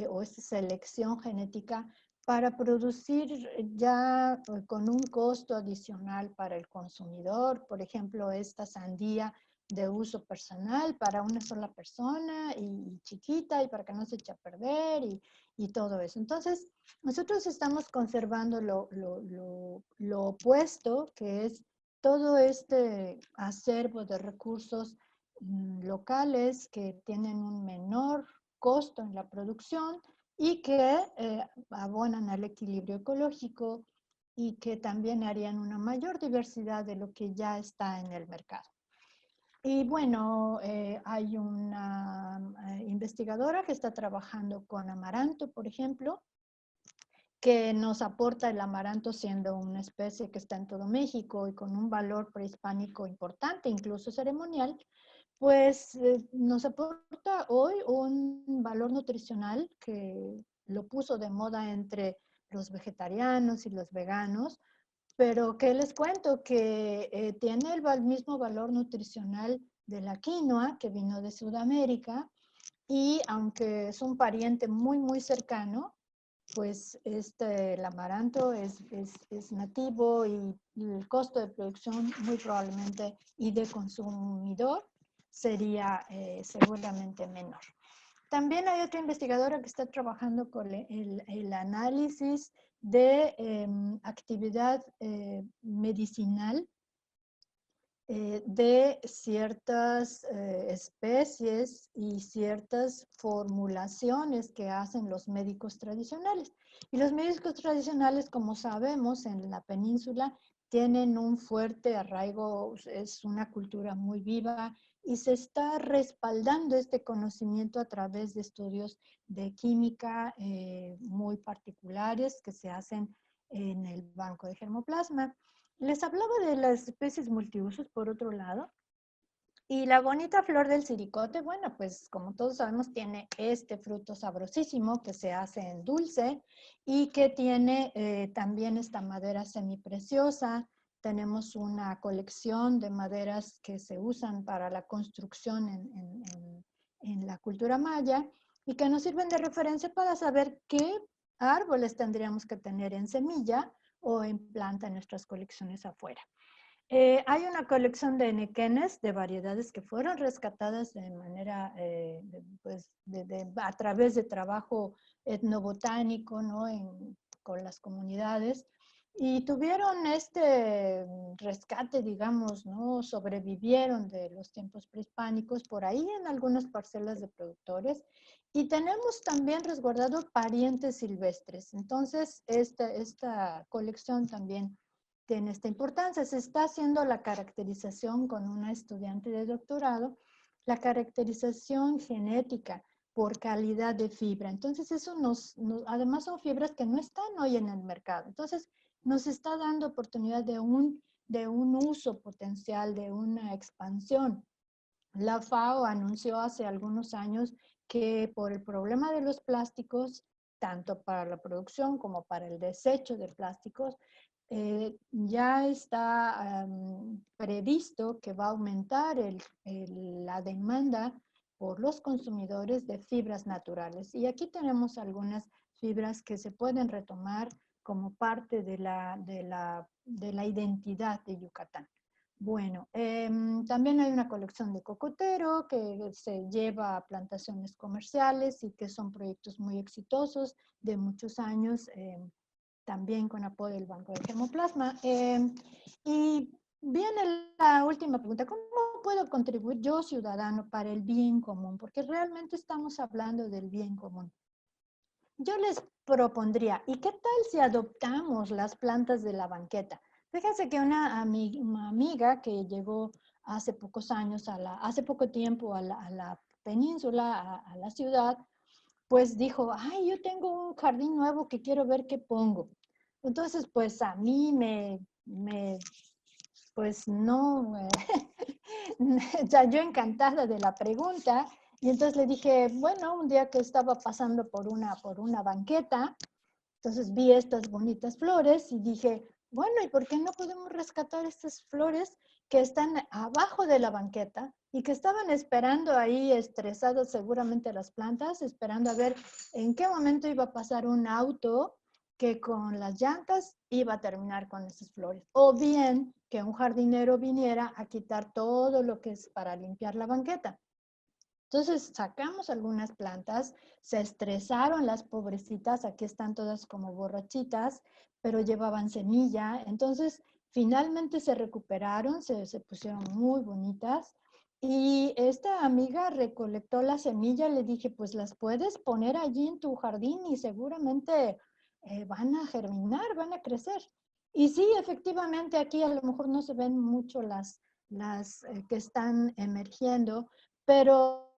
S3: o esta selección genética para producir ya con un costo adicional para el consumidor. Por ejemplo, esta sandía de uso personal para una sola persona y chiquita y para que no se eche a perder y todo eso. Entonces, nosotros estamos conservando lo opuesto, que es todo este acervo de recursos locales que tienen un menor costo en la producción y que abonan al equilibrio ecológico y que también harían una mayor diversidad de lo que ya está en el mercado. Y bueno, hay una investigadora que está trabajando con amaranto, por ejemplo, que nos aporta el amaranto siendo una especie que está en todo México y con un valor prehispánico importante, incluso ceremonial, pues nos aporta hoy un valor nutricional que lo puso de moda entre los vegetarianos y los veganos, pero que les cuento que tiene el mismo valor nutricional de la quinoa, que vino de Sudamérica, y aunque es un pariente muy, muy cercano, pues el amaranto es nativo y el costo de producción muy probablemente y de consumidor sería seguramente menor. También hay otra investigadora que está trabajando con el análisis de actividad medicinal de ciertas especies y ciertas formulaciones que hacen los médicos tradicionales. Y los médicos tradicionales, como sabemos, en la península tienen un fuerte arraigo, es una cultura muy viva y se está respaldando este conocimiento a través de estudios de química muy particulares que se hacen en el banco de germoplasma. Les hablaba de las especies multiusos, por otro lado, y la bonita flor del siricote, bueno, pues como todos sabemos, tiene este fruto sabrosísimo que se hace en dulce y que tiene también esta madera semipreciosa. Tenemos una colección de maderas que se usan para la construcción en la cultura maya y que nos sirven de referencia para saber qué árboles tendríamos que tener en semilla o en planta en nuestras colecciones afuera. Hay una colección de nequenes, de variedades que fueron rescatadas de manera, a través de trabajo etnobotánico, ¿no? Con las comunidades, y tuvieron este rescate, digamos, ¿no? Sobrevivieron de los tiempos prehispánicos por ahí en algunas parcelas de productores, y tenemos también resguardado parientes silvestres. Entonces, esta colección también tiene esta importancia. Se está haciendo la caracterización con una estudiante de doctorado, la caracterización genética por calidad de fibra. Entonces, eso además son fibras que no están hoy en el mercado. Entonces, nos está dando oportunidad de un uso potencial, de una expansión. La FAO anunció hace algunos años que por el problema de los plásticos, tanto para la producción como para el desecho de plásticos, ya está previsto que va a aumentar la demanda por los consumidores de fibras naturales. Y aquí tenemos algunas fibras que se pueden retomar como parte de la identidad de Yucatán. Bueno, también hay una colección de cocotero que se lleva a plantaciones comerciales y que son proyectos muy exitosos de muchos años, también con apoyo del Banco de Germoplasma. Y viene la última pregunta: ¿cómo puedo contribuir yo, ciudadano, para el bien común? Porque realmente estamos hablando del bien común. Yo les propondría, ¿y qué tal si adoptamos las plantas de la banqueta? Fíjense que una amiga que llegó hace pocos años, hace poco tiempo a la península, a la ciudad, pues dijo, ay, yo tengo un jardín nuevo que quiero ver qué pongo. Entonces, pues a mí pues no, ya yo encantada de la pregunta, y entonces le dije, bueno, un día que estaba pasando por una banqueta, entonces vi estas bonitas flores y dije, bueno, ¿y por qué no podemos rescatar estas flores que están abajo de la banqueta y que estaban esperando ahí, estresadas seguramente las plantas, esperando a ver en qué momento iba a pasar un auto que con las llantas iba a terminar con esas flores? O bien que un jardinero viniera a quitar todo lo que es para limpiar la banqueta. Entonces sacamos algunas plantas, se estresaron las pobrecitas, aquí están todas como borrachitas, pero llevaban semilla. Entonces finalmente se recuperaron, se pusieron muy bonitas. Y esta amiga recolectó la semilla, le dije, pues las puedes poner allí en tu jardín y seguramente van a germinar, van a crecer. Y sí, efectivamente aquí a lo mejor no se ven mucho las que están emergiendo, pero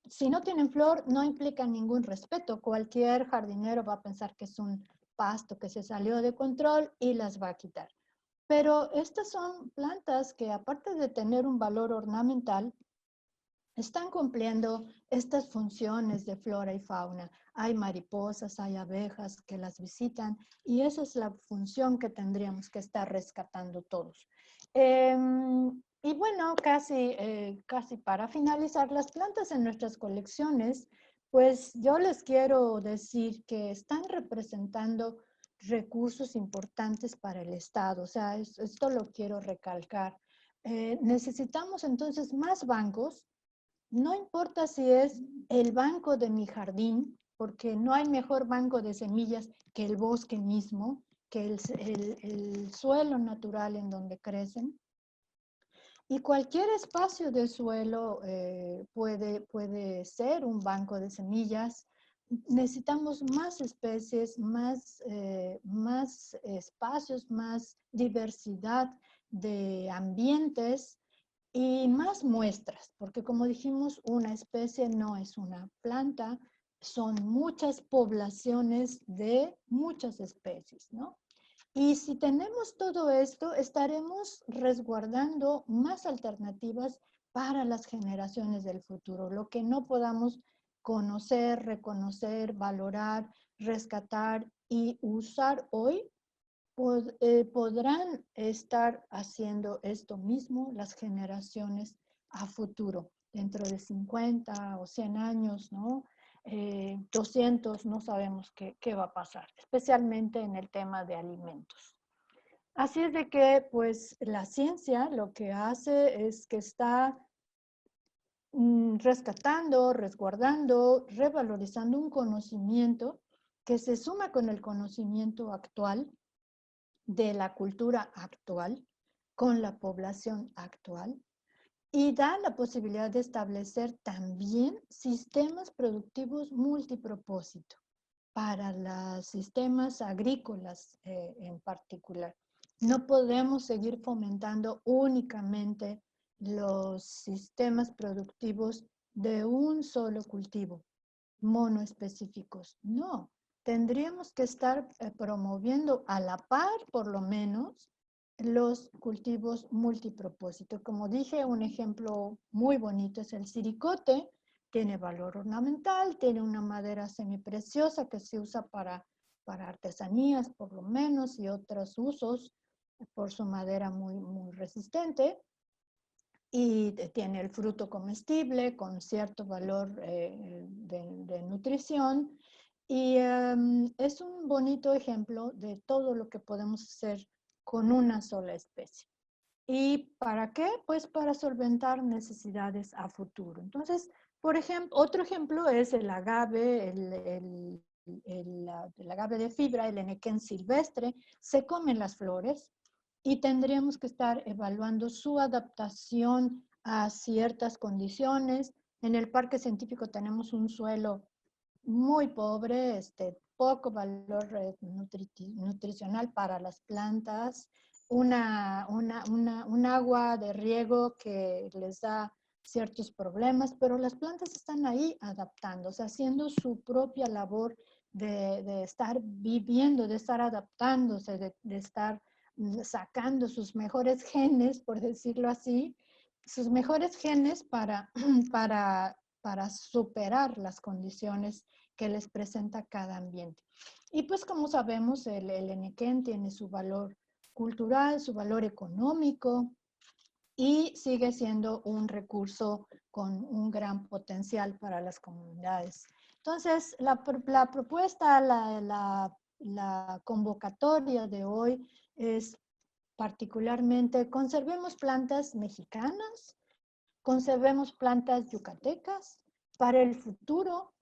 S3: si no tienen flor, no implica ningún respeto. Cualquier jardinero va a pensar que es un pasto que se salió de control y las va a quitar. Pero estas son plantas que, aparte de tener un valor ornamental, están cumpliendo estas funciones de flora y fauna. hay mariposas, hay abejas que las visitan y esa es la función que tendríamos que estar rescatando todos. Y bueno, casi para finalizar, las plantas en nuestras colecciones, pues yo les quiero decir que están representando recursos importantes para el Estado. O sea, esto lo quiero recalcar. Necesitamos entonces más bancos. No importa si es el banco de mi jardín, porque no hay mejor banco de semillas que el bosque mismo, que el suelo natural en donde crecen. Y cualquier espacio de suelo puede ser un banco de semillas. Necesitamos más especies, más espacios, más diversidad de ambientes y más muestras, porque como dijimos, una especie no es una planta, son muchas poblaciones de muchas especies, ¿no? Y si tenemos todo esto, estaremos resguardando más alternativas para las generaciones del futuro. Lo que no podamos conocer, reconocer, valorar, rescatar y usar hoy, podrán estar haciendo esto mismo las generaciones a futuro, dentro de 50 o 100 años, ¿no? 200, no sabemos qué va a pasar, especialmente en el tema de alimentos. Así es de que, pues, la ciencia lo que hace es que está rescatando, resguardando, revalorizando un conocimiento que se suma con el conocimiento actual de la cultura actual, con la población actual, y da la posibilidad de establecer también sistemas productivos multipropósito para los sistemas agrícolas en particular. No podemos seguir fomentando únicamente los sistemas productivos de un solo cultivo, monoespecíficos. No, tendríamos que estar promoviendo a la par, por lo menos, los cultivos multipropósito. Como dije, un ejemplo muy bonito es el siricote. Tiene valor ornamental, tiene una madera semipreciosa que se usa para artesanías, por lo menos, y otros usos por su madera muy resistente. Y tiene el fruto comestible con cierto valor de nutrición. Y es un bonito ejemplo de todo lo que podemos hacer con una sola especie. ¿Y para qué? Pues para solventar necesidades a futuro. Entonces, por ejemplo, otro ejemplo es el agave, el agave de fibra, el enequén silvestre. Se comen las flores y tendríamos que estar evaluando su adaptación a ciertas condiciones. En el parque científico tenemos un suelo muy pobre, poco valor nutricional para las plantas, un agua de riego que les da ciertos problemas, pero las plantas están ahí adaptándose, haciendo su propia labor de estar viviendo, de estar adaptándose, de estar sacando sus mejores genes, por decirlo así, sus mejores genes para superar las condiciones que les presenta cada ambiente. Y pues como sabemos, el enequén tiene su valor cultural, su valor económico y sigue siendo un recurso con un gran potencial para las comunidades. Entonces, la propuesta, la convocatoria de hoy es particularmente conservemos plantas mexicanas, conservemos plantas yucatecas para el futuro.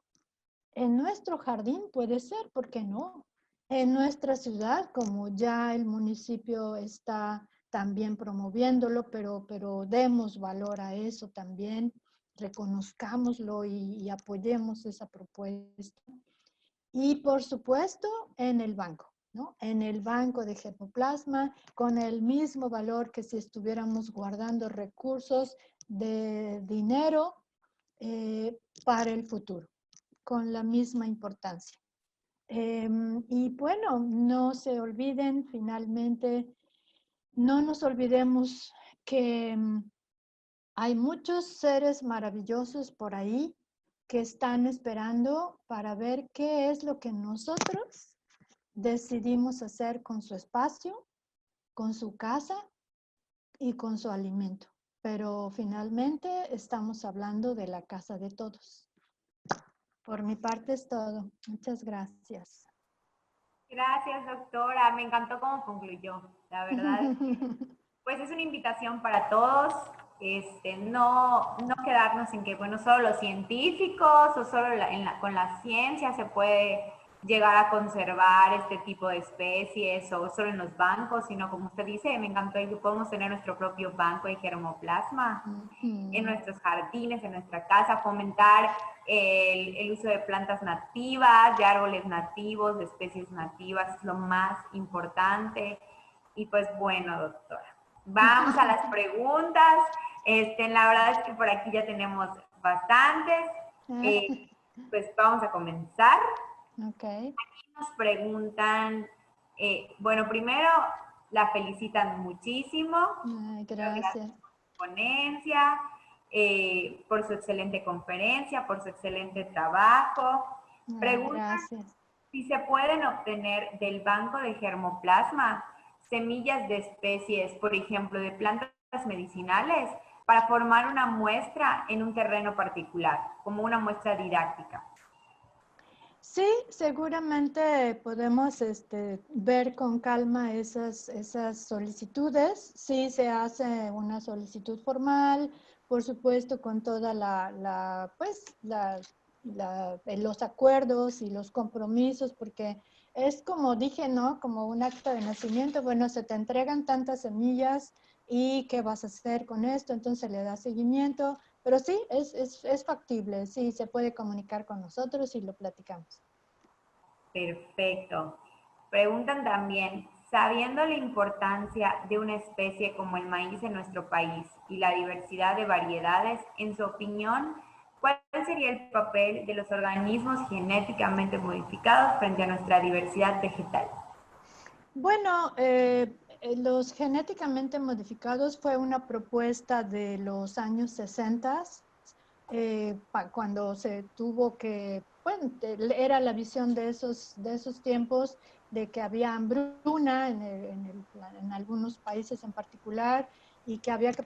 S3: En nuestro jardín puede ser, ¿por qué no? En nuestra ciudad, como ya el municipio está también promoviéndolo, pero demos valor a eso también, reconozcámoslo y apoyemos esa propuesta. Y por supuesto, en el banco, ¿no? En el banco de Germoplasma, con el mismo valor que si estuviéramos guardando recursos de dinero para el futuro, con la misma importancia. Y bueno, no se olviden, finalmente, no nos olvidemos que hay muchos seres maravillosos por ahí que están esperando para ver qué es lo que nosotros decidimos hacer con su espacio, con su casa y con su alimento. Pero finalmente estamos hablando de la casa de todos. Por mi parte es todo. Muchas gracias.
S2: Gracias, doctora. Me encantó cómo concluyó. La verdad es que, pues es una invitación para todos, no quedarnos en que, bueno, solo los científicos o solo con la ciencia se puede llegar a conservar este tipo de especies o solo en los bancos, sino como usted dice, me encantó que podemos tener nuestro propio banco de germoplasma en nuestros jardines, en nuestra casa, fomentar el uso de plantas nativas, de árboles nativos, de especies nativas, es lo más importante. Y pues bueno, doctora, vamos a las preguntas. La verdad es que por aquí ya tenemos bastantes. Pues vamos a comenzar.
S3: Okay.
S2: Aquí nos preguntan, bueno, primero la felicitan muchísimo.
S3: Ay, gracias.
S2: Por su ponencia, por su excelente conferencia, por su excelente trabajo.
S3: Ay,
S2: Preguntan
S3: gracias.
S2: si se pueden obtener del banco de germoplasma semillas de especies, por ejemplo, de plantas medicinales, para formar una muestra en un terreno particular, como una muestra didáctica.
S3: Sí, seguramente podemos ver con calma esas solicitudes. Sí, se hace una solicitud formal, por supuesto, con toda los acuerdos y los compromisos, porque es como dije, ¿no? Como un acto de nacimiento. Bueno, se te entregan tantas semillas y ¿qué vas a hacer con esto? Entonces le das seguimiento. Pero sí, es factible, sí, se puede comunicar con nosotros y lo platicamos.
S2: Perfecto. Preguntan también, sabiendo la importancia de una especie como el maíz en nuestro país y la diversidad de variedades, en su opinión, ¿cuál sería el papel de los organismos genéticamente modificados frente a nuestra diversidad vegetal?
S3: Bueno, los genéticamente modificados fue una propuesta de los años 60, cuando se tuvo que, bueno, era la visión de esos tiempos de que había hambruna en algunos países en particular y que había que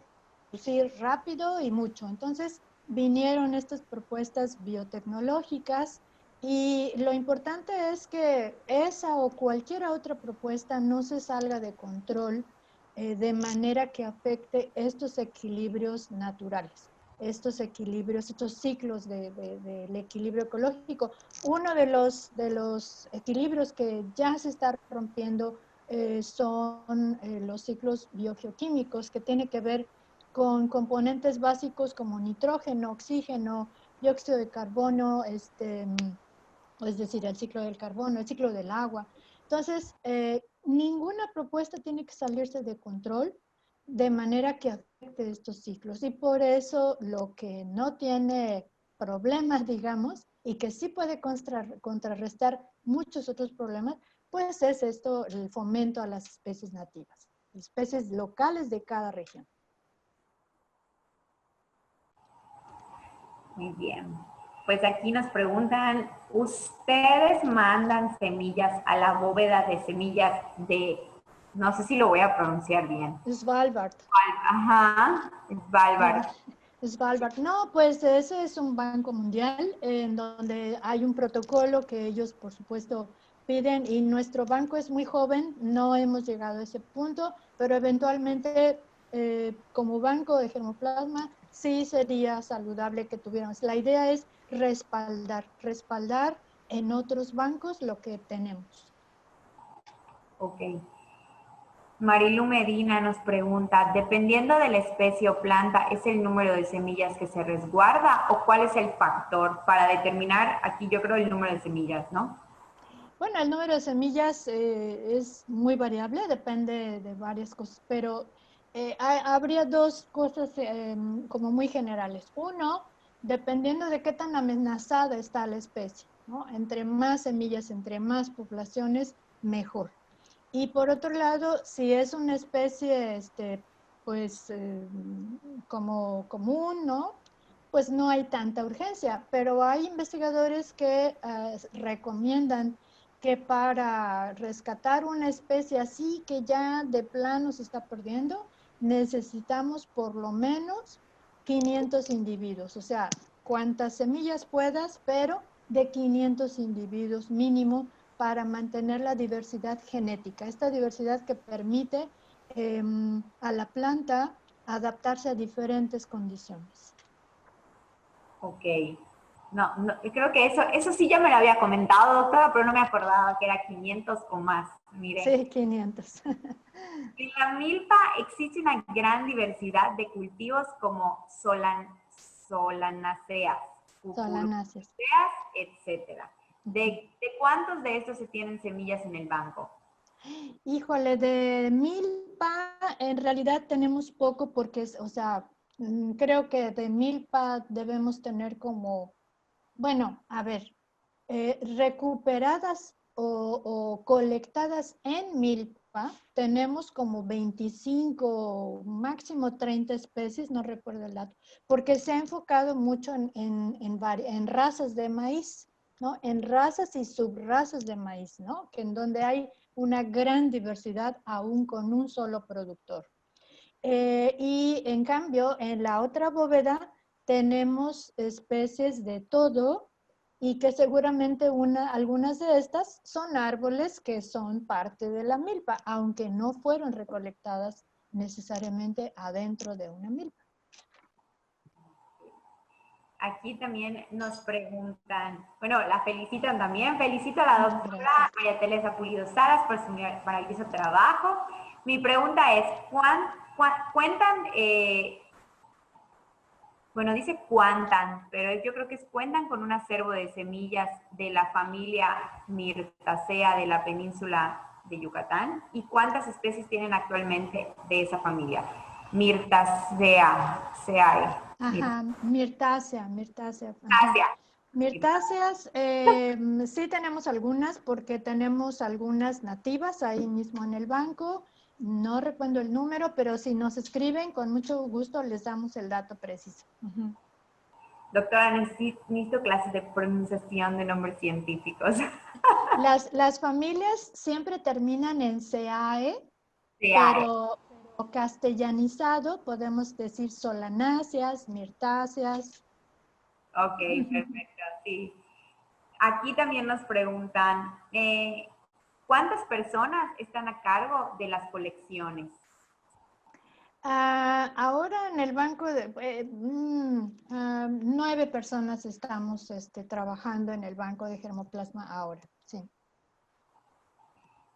S3: producir rápido y mucho. Entonces vinieron estas propuestas biotecnológicas y lo importante es que esa o cualquier otra propuesta no se salga de control de manera que afecte estos equilibrios naturales, estos equilibrios, estos ciclos del equilibrio ecológico. Uno de los equilibrios que ya se está rompiendo son los ciclos biogeoquímicos, que tiene que ver con componentes básicos como nitrógeno, oxígeno, dióxido de carbono, es decir, el ciclo del carbono, el ciclo del agua. Entonces, ninguna propuesta tiene que salirse de control de manera que afecte estos ciclos. Y por eso lo que no tiene problemas, digamos, y que sí puede contrarrestar muchos otros problemas, pues es esto, el fomento a las especies nativas, especies locales de cada región.
S2: Muy bien. Pues aquí nos preguntan, ¿ustedes mandan semillas a la bóveda de semillas de, no sé si lo voy a pronunciar bien?
S3: Svalbard.
S2: Ajá, Svalbard.
S3: Svalbard. No, pues ese es un banco mundial en donde hay un protocolo que ellos, por supuesto, piden y nuestro banco es muy joven, no hemos llegado a ese punto, pero eventualmente como banco de germoplasma sí sería saludable que tuviéramos. La idea es respaldar en otros bancos lo que tenemos.
S2: Ok. Marilu Medina nos pregunta, dependiendo de la especie o planta, ¿es el número de semillas que se resguarda o cuál es el factor para determinar, aquí yo creo el número de semillas, ¿no?
S3: Bueno, el número de semillas es muy variable, depende de varias cosas, pero habría dos cosas como muy generales. Uno, dependiendo de qué tan amenazada está la especie, ¿no? Entre más semillas, entre más poblaciones, mejor. Y por otro lado, si es una especie, pues, como común, ¿no? pues no hay tanta urgencia, pero hay investigadores que recomiendan que para rescatar una especie así que ya de plano se está perdiendo, necesitamos por lo menos 500 individuos, o sea, cuantas semillas puedas, pero de 500 individuos mínimo para mantener la diversidad genética, esta diversidad que permite a la planta adaptarse a diferentes condiciones.
S2: Ok. No, creo que eso sí ya me lo había comentado, doctora, pero no me acordaba que era 500 o más. Mire.
S3: Sí, 500.
S2: En la milpa existe una gran diversidad de cultivos como solanáceas,
S3: Solanáceas.
S2: cucurubitáceas, etc. ¿De cuántos de estos se tienen semillas en el banco?
S3: Híjole, de milpa en realidad tenemos poco porque, o sea, creo que de milpa debemos tener como, bueno, a ver, recuperadas o colectadas en milpa, tenemos como 25, máximo 30 especies, no recuerdo el dato, porque se ha enfocado mucho en razas de maíz, ¿no? En razas y subrazas de maíz, ¿no? Que en donde hay una gran diversidad aún con un solo productor. Y en cambio, en la otra bóveda tenemos especies de todo y que seguramente algunas de estas son árboles que son parte de la milpa, aunque no fueron recolectadas necesariamente adentro de una milpa.
S2: Aquí también nos preguntan, bueno, la felicitan también. Felicito a la doctora
S3: Gracias.
S2: María Teresa Pulido Salas por su maravilloso trabajo. Mi pregunta es, cuentan, bueno, dice cuentan, pero yo creo que cuentan con un acervo de semillas de la familia Myrtaceae de la península de Yucatán? ¿Y cuántas especies tienen actualmente de esa familia? Myrtaceae.
S3: Ajá, Myrtácea.
S2: Myrtaceae.
S3: Mirtáceas, sí tenemos algunas porque tenemos algunas nativas ahí mismo en el banco. No recuerdo el número, pero si nos escriben, con mucho gusto les damos el dato preciso.
S2: Doctora, necesito clases de pronunciación de nombres científicos.
S3: Las familias siempre terminan en CAE,
S2: CAE.
S3: pero castellanizado podemos decir solanáceas, mirtáceas.
S2: Ok, perfecto, sí. Aquí también nos preguntan, ¿cuántas personas están a cargo de las colecciones?
S3: Ahora en el banco, 9 personas estamos trabajando en el banco de germoplasma ahora, sí.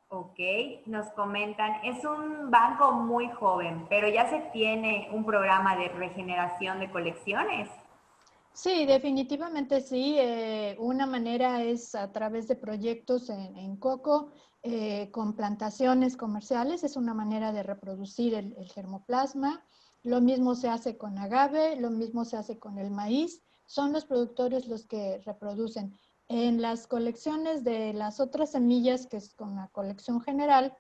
S2: Ok, nos comentan, es un banco muy joven, pero ya se tiene un programa de regeneración de colecciones.
S3: Sí, definitivamente sí. Una manera es a través de proyectos en coco con plantaciones comerciales. Es una manera de reproducir el germoplasma. Lo mismo se hace con agave, lo mismo se hace con el maíz. Son los productores los que reproducen. En las colecciones de las otras semillas, que es con la colección general,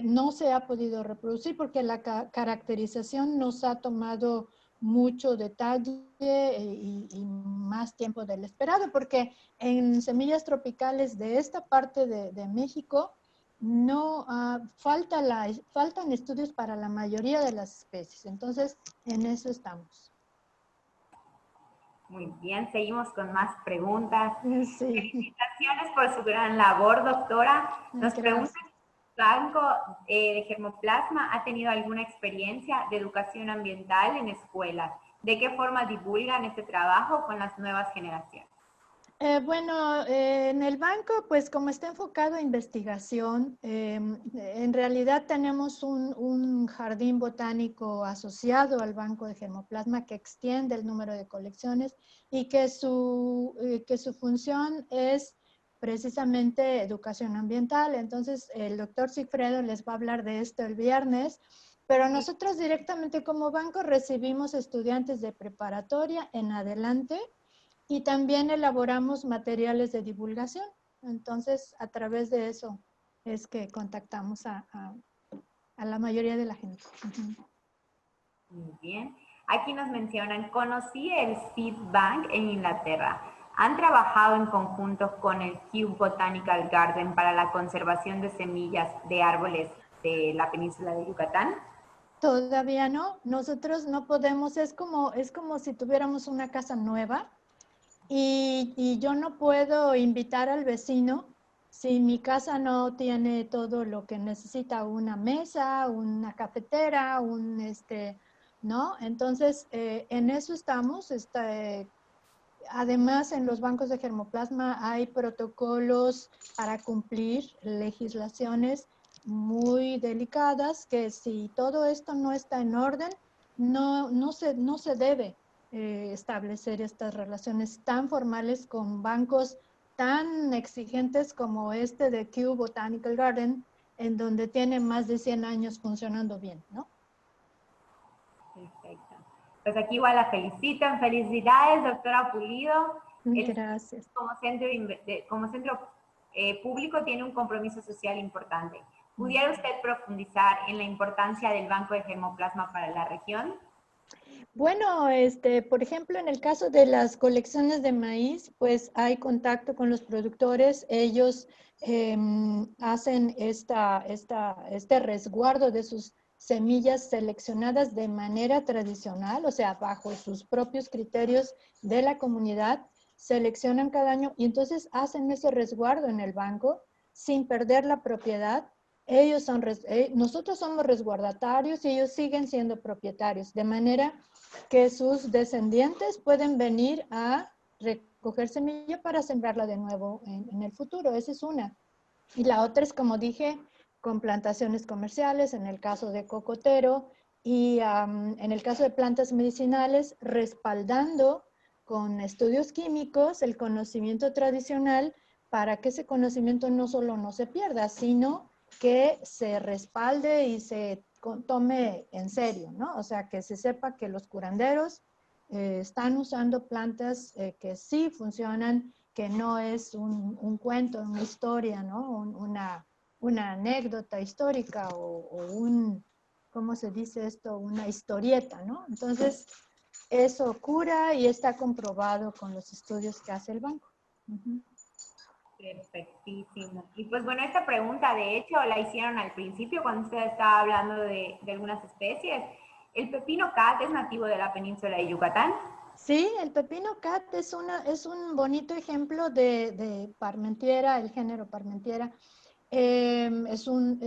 S3: no se ha podido reproducir porque la caracterización nos ha tomado mucho detalle y más tiempo del esperado, porque en semillas tropicales de esta parte de México no faltan estudios para la mayoría de las especies. Entonces, en eso estamos.
S2: Muy bien, seguimos con más preguntas.
S3: Sí,
S2: Felicitaciones por su gran labor, doctora. Nos preguntan,
S3: gracias.
S2: ¿Banco de Germoplasma ha tenido alguna experiencia de educación ambiental en escuelas? ¿De qué forma divulgan este trabajo con las nuevas generaciones?
S3: Bueno, en el banco, pues como está enfocado a investigación, en realidad tenemos un jardín botánico asociado al banco de germoplasma que extiende el número de colecciones y que su función es precisamente educación ambiental. Entonces, el doctor Sigfredo les va a hablar de esto el viernes, pero nosotros directamente como banco recibimos estudiantes de preparatoria en adelante y también elaboramos materiales de divulgación. Entonces, a través de eso es que contactamos a la mayoría de la gente.
S2: Muy bien. Aquí nos mencionan, conocí el Seed Bank en Inglaterra. ¿Han trabajado en conjunto con el Kew Botanical Garden para la conservación de semillas de árboles de la península de Yucatán?
S3: Todavía no, nosotros no podemos, es como si tuviéramos una casa nueva y yo no puedo invitar al vecino si mi casa no tiene todo lo que necesita, una mesa, una cafetera, ¿no? Entonces, en eso estamos. Además, en los bancos de germoplasma hay protocolos para cumplir legislaciones muy delicadas que si todo esto no está en orden, no se debe establecer estas relaciones tan formales con bancos tan exigentes como este de Kew Botanical Garden, en donde tiene más de 100 años funcionando bien, ¿no?
S2: Perfecto. Pues aquí igual la felicitan. Felicidades, doctora Pulido.
S3: Gracias.
S2: Como centro público tiene un compromiso social importante. ¿Pudiera usted profundizar en la importancia del banco de germoplasma para la región?
S3: Bueno, por ejemplo, en el caso de las colecciones de maíz, pues hay contacto con los productores. Ellos hacen este resguardo de sus semillas seleccionadas de manera tradicional, o sea, bajo sus propios criterios de la comunidad, seleccionan cada año y entonces hacen ese resguardo en el banco sin perder la propiedad. Nosotros somos resguardatarios y ellos siguen siendo propietarios, de manera que sus descendientes pueden venir a recoger semilla para sembrarla de nuevo en el futuro. Esa es una. Y la otra es, como dije, con plantaciones comerciales, en el caso de cocotero, y en el caso de plantas medicinales, respaldando con estudios químicos el conocimiento tradicional para que ese conocimiento no solo no se pierda, sino que se respalde y se tome en serio, ¿no? O sea, que se sepa que los curanderos están usando plantas que sí funcionan, que no es un cuento, una historia, ¿no? Una anécdota histórica o ¿cómo se dice esto? Una historieta, ¿no? Entonces, eso cura y está comprobado con los estudios que hace el banco.
S2: Perfectísimo. Y pues bueno, esta pregunta de hecho la hicieron al principio cuando usted estaba hablando de algunas especies. ¿El pepino cat es nativo de la península de Yucatán?
S3: Sí, el pepino cat es un bonito ejemplo de Parmentiera, el género Parmentiera. Es un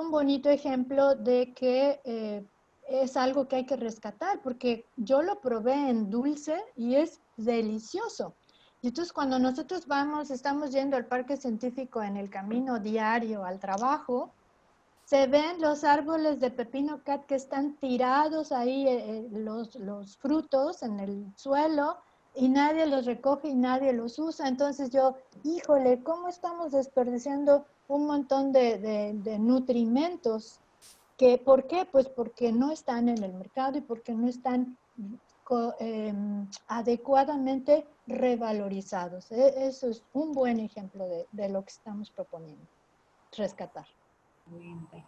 S3: bonito ejemplo de que es algo que hay que rescatar, porque yo lo probé en dulce y es delicioso. Y entonces cuando nosotros estamos yendo al parque científico en el camino diario al trabajo, se ven los árboles de pepino cat que están tirados ahí, los frutos en el suelo, y nadie los recoge y nadie los usa. Entonces yo, híjole, ¿cómo estamos desperdiciando un montón de nutrimentos? ¿Por qué? Pues porque no están en el mercado y porque no están adecuadamente revalorizados. Eso es un buen ejemplo de lo que estamos proponiendo, rescatar.
S2: Excelente.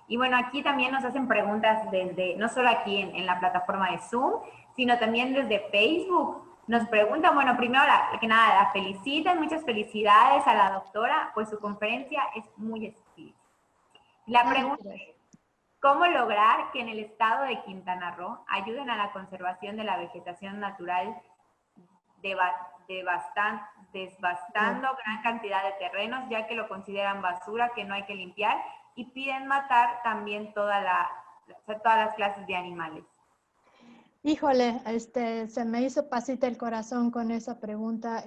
S2: Y bueno, aquí también nos hacen preguntas desde, no solo aquí en la plataforma de Zoom, sino también desde Facebook. Nos preguntan, bueno, primero que nada, la felicitan, muchas felicidades a la doctora, pues su conferencia es muy exquisita. La pregunta es, ¿cómo lograr que en el estado de Quintana Roo ayuden a la conservación de la vegetación natural desbastando gran cantidad de terrenos, ya que lo consideran basura que no hay que limpiar y piden matar también todas las clases de animales?
S3: Híjole, se me hizo pasita el corazón con esa pregunta,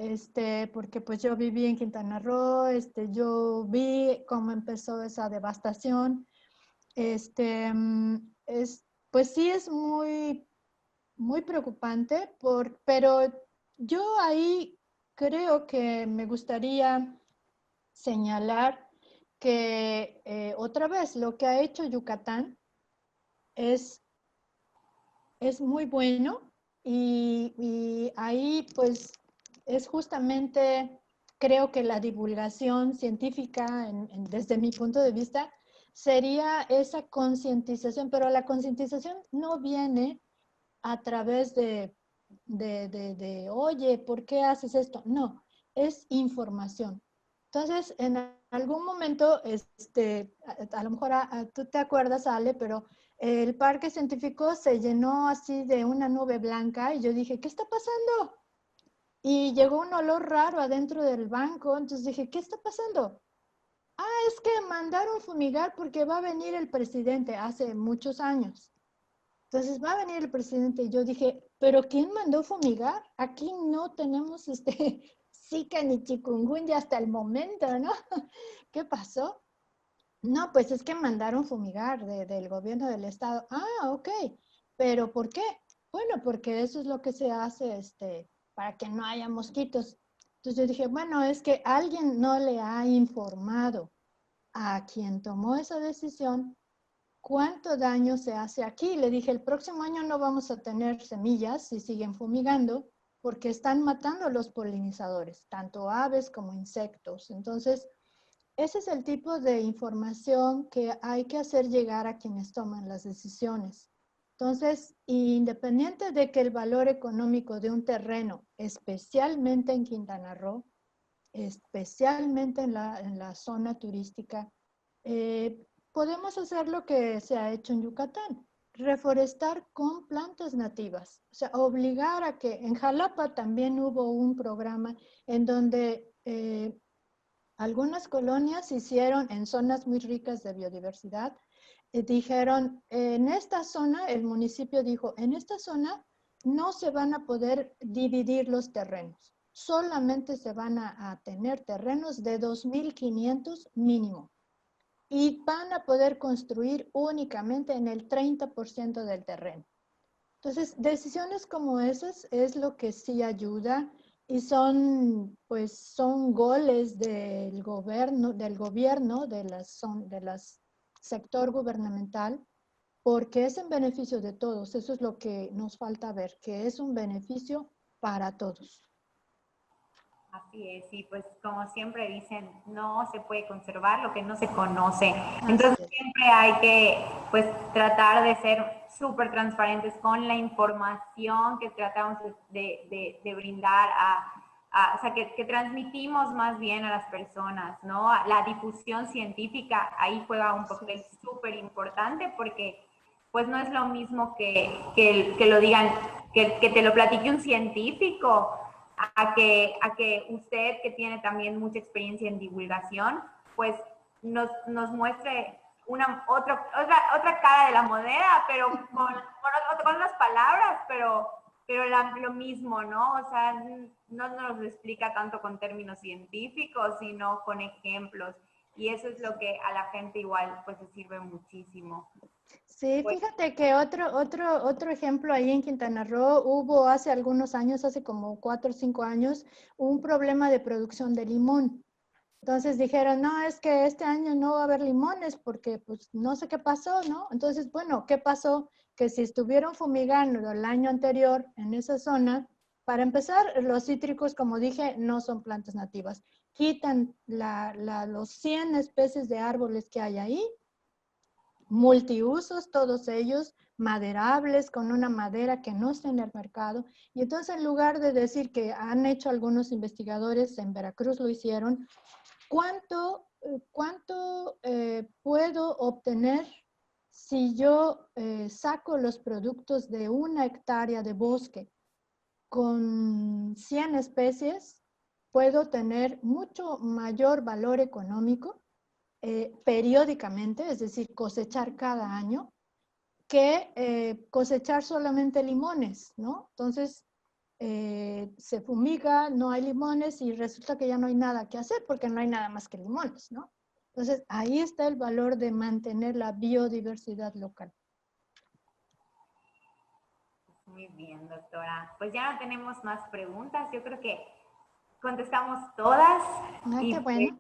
S3: porque pues yo viví en Quintana Roo, yo vi cómo empezó esa devastación, pues sí es muy, muy preocupante, pero yo ahí creo que me gustaría señalar que otra vez lo que ha hecho Yucatán es muy bueno y ahí pues es justamente, creo que la divulgación científica, desde mi punto de vista, sería esa concientización, pero la concientización no viene a través oye, ¿por qué haces esto? No, es información. Entonces, en algún momento, a lo mejor tú te acuerdas, Ale, pero el parque científico se llenó así de una nube blanca y yo dije, ¿qué está pasando? Y llegó un olor raro adentro del banco, entonces dije, ¿qué está pasando? Es que mandaron fumigar porque va a venir el presidente hace muchos años. Entonces va a venir el presidente y yo dije, ¿pero quién mandó fumigar? Aquí no tenemos Zika ni chikungunya hasta el momento, ¿no? ¿Qué pasó? No, pues es que mandaron fumigar del gobierno del estado. Ok. ¿Pero por qué? Bueno, porque eso es lo que se hace para que no haya mosquitos. Entonces yo dije, bueno, es que alguien no le ha informado a quien tomó esa decisión cuánto daño se hace aquí. Le dije, el próximo año no vamos a tener semillas si siguen fumigando porque están matando a los polinizadores, tanto aves como insectos. Entonces, ese es el tipo de información que hay que hacer llegar a quienes toman las decisiones. Entonces, independiente de que el valor económico de un terreno, especialmente en Quintana Roo, especialmente en la zona turística, podemos hacer lo que se ha hecho en Yucatán, reforestar con plantas nativas. O sea, obligar a que en Jalapa también hubo un programa en donde algunas colonias hicieron en zonas muy ricas de biodiversidad, dijeron, en esta zona, el municipio dijo, en esta zona no se van a poder dividir los terrenos, solamente se van a tener terrenos de 2.500 mínimo y van a poder construir únicamente en el 30% del terreno. Entonces, decisiones como esas es lo que sí ayuda y pues, son goles del gobierno, de las sector gubernamental, porque es en beneficio de todos. Eso es lo que nos falta ver, que es un beneficio para todos.
S2: Así es, y pues como siempre dicen, no se puede conservar lo que no se conoce. Entonces siempre hay que pues tratar de ser súper transparentes con la información que tratamos de brindar o sea, que transmitimos más bien a las personas, ¿no? La difusión científica ahí juega un papel súper importante porque pues no es lo mismo que lo digan, que te lo platique un científico, a que usted, que tiene también mucha experiencia en divulgación, pues nos muestre otra cara de la moneda, pero con otras palabras, pero lo mismo, ¿no? O sea, no nos lo explica tanto con términos científicos, sino con ejemplos. Y eso es lo que a la gente igual pues le sirve muchísimo.
S3: Sí, fíjate que otro ejemplo ahí en Quintana Roo hubo hace algunos años, hace como 4 o 5 años, un problema de producción de limón. Entonces dijeron, no, es que este año no va a haber limones porque pues no sé qué pasó, ¿no? Entonces, bueno, ¿qué pasó? Que si estuvieron fumigando el año anterior en esa zona, para empezar, los cítricos, como dije, no son plantas nativas. Quitan los 100 especies de árboles que hay ahí, multiusos, todos ellos maderables, con una madera que no está en el mercado. Y entonces, en lugar de decir que han hecho algunos investigadores, en Veracruz lo hicieron, ¿cuánto puedo obtener si yo saco los productos de 1 hectárea de bosque con 100 especies? Puedo tener mucho mayor valor económico periódicamente, es decir, cosechar cada año, que cosechar solamente limones, ¿no? Entonces, se fumiga, no hay limones y resulta que ya no hay nada que hacer porque no hay nada más que limones, ¿no? Entonces, ahí está el valor de mantener la biodiversidad local.
S2: Muy bien, doctora. Pues ya no tenemos más preguntas. Yo creo que contestamos todas.
S3: Qué bueno.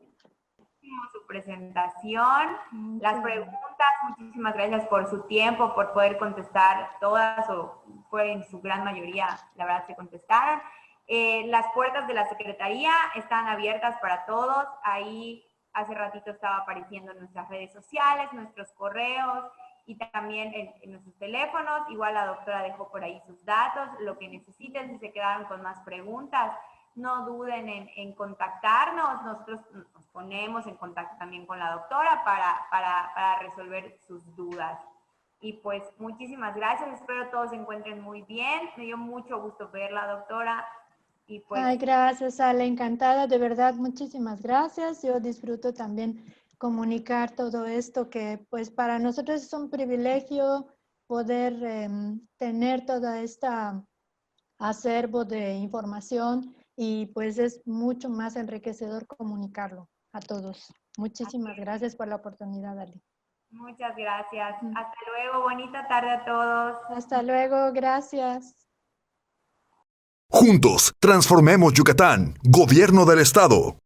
S2: Su presentación, las preguntas. Muchísimas gracias por su tiempo, por poder contestar todas o fue en su gran mayoría, la verdad, se contestaron. Las puertas de la Secretaría están abiertas para todos. Ahí hace ratito estaba apareciendo en nuestras redes sociales, nuestros correos y también en nuestros teléfonos. Igual la doctora dejó por ahí sus datos, lo que necesiten, si se quedaron con más preguntas, no duden en contactarnos. Nosotros nos ponemos en contacto también con la doctora para resolver sus dudas. Y pues muchísimas gracias, espero todos se encuentren muy bien. Me dio mucho gusto verla, doctora. Y pues,
S3: ay, gracias, Ale, encantada, de verdad, muchísimas gracias. Yo disfruto también comunicar todo esto que pues para nosotros es un privilegio poder tener toda esta acervo de información y pues es mucho más enriquecedor comunicarlo a todos. Muchísimas gracias por la oportunidad, Ale.
S2: muchas gracias. Hasta luego, bonita tarde a todos.
S3: Hasta luego, gracias.
S1: Juntos, transformemos Yucatán. Gobierno del Estado.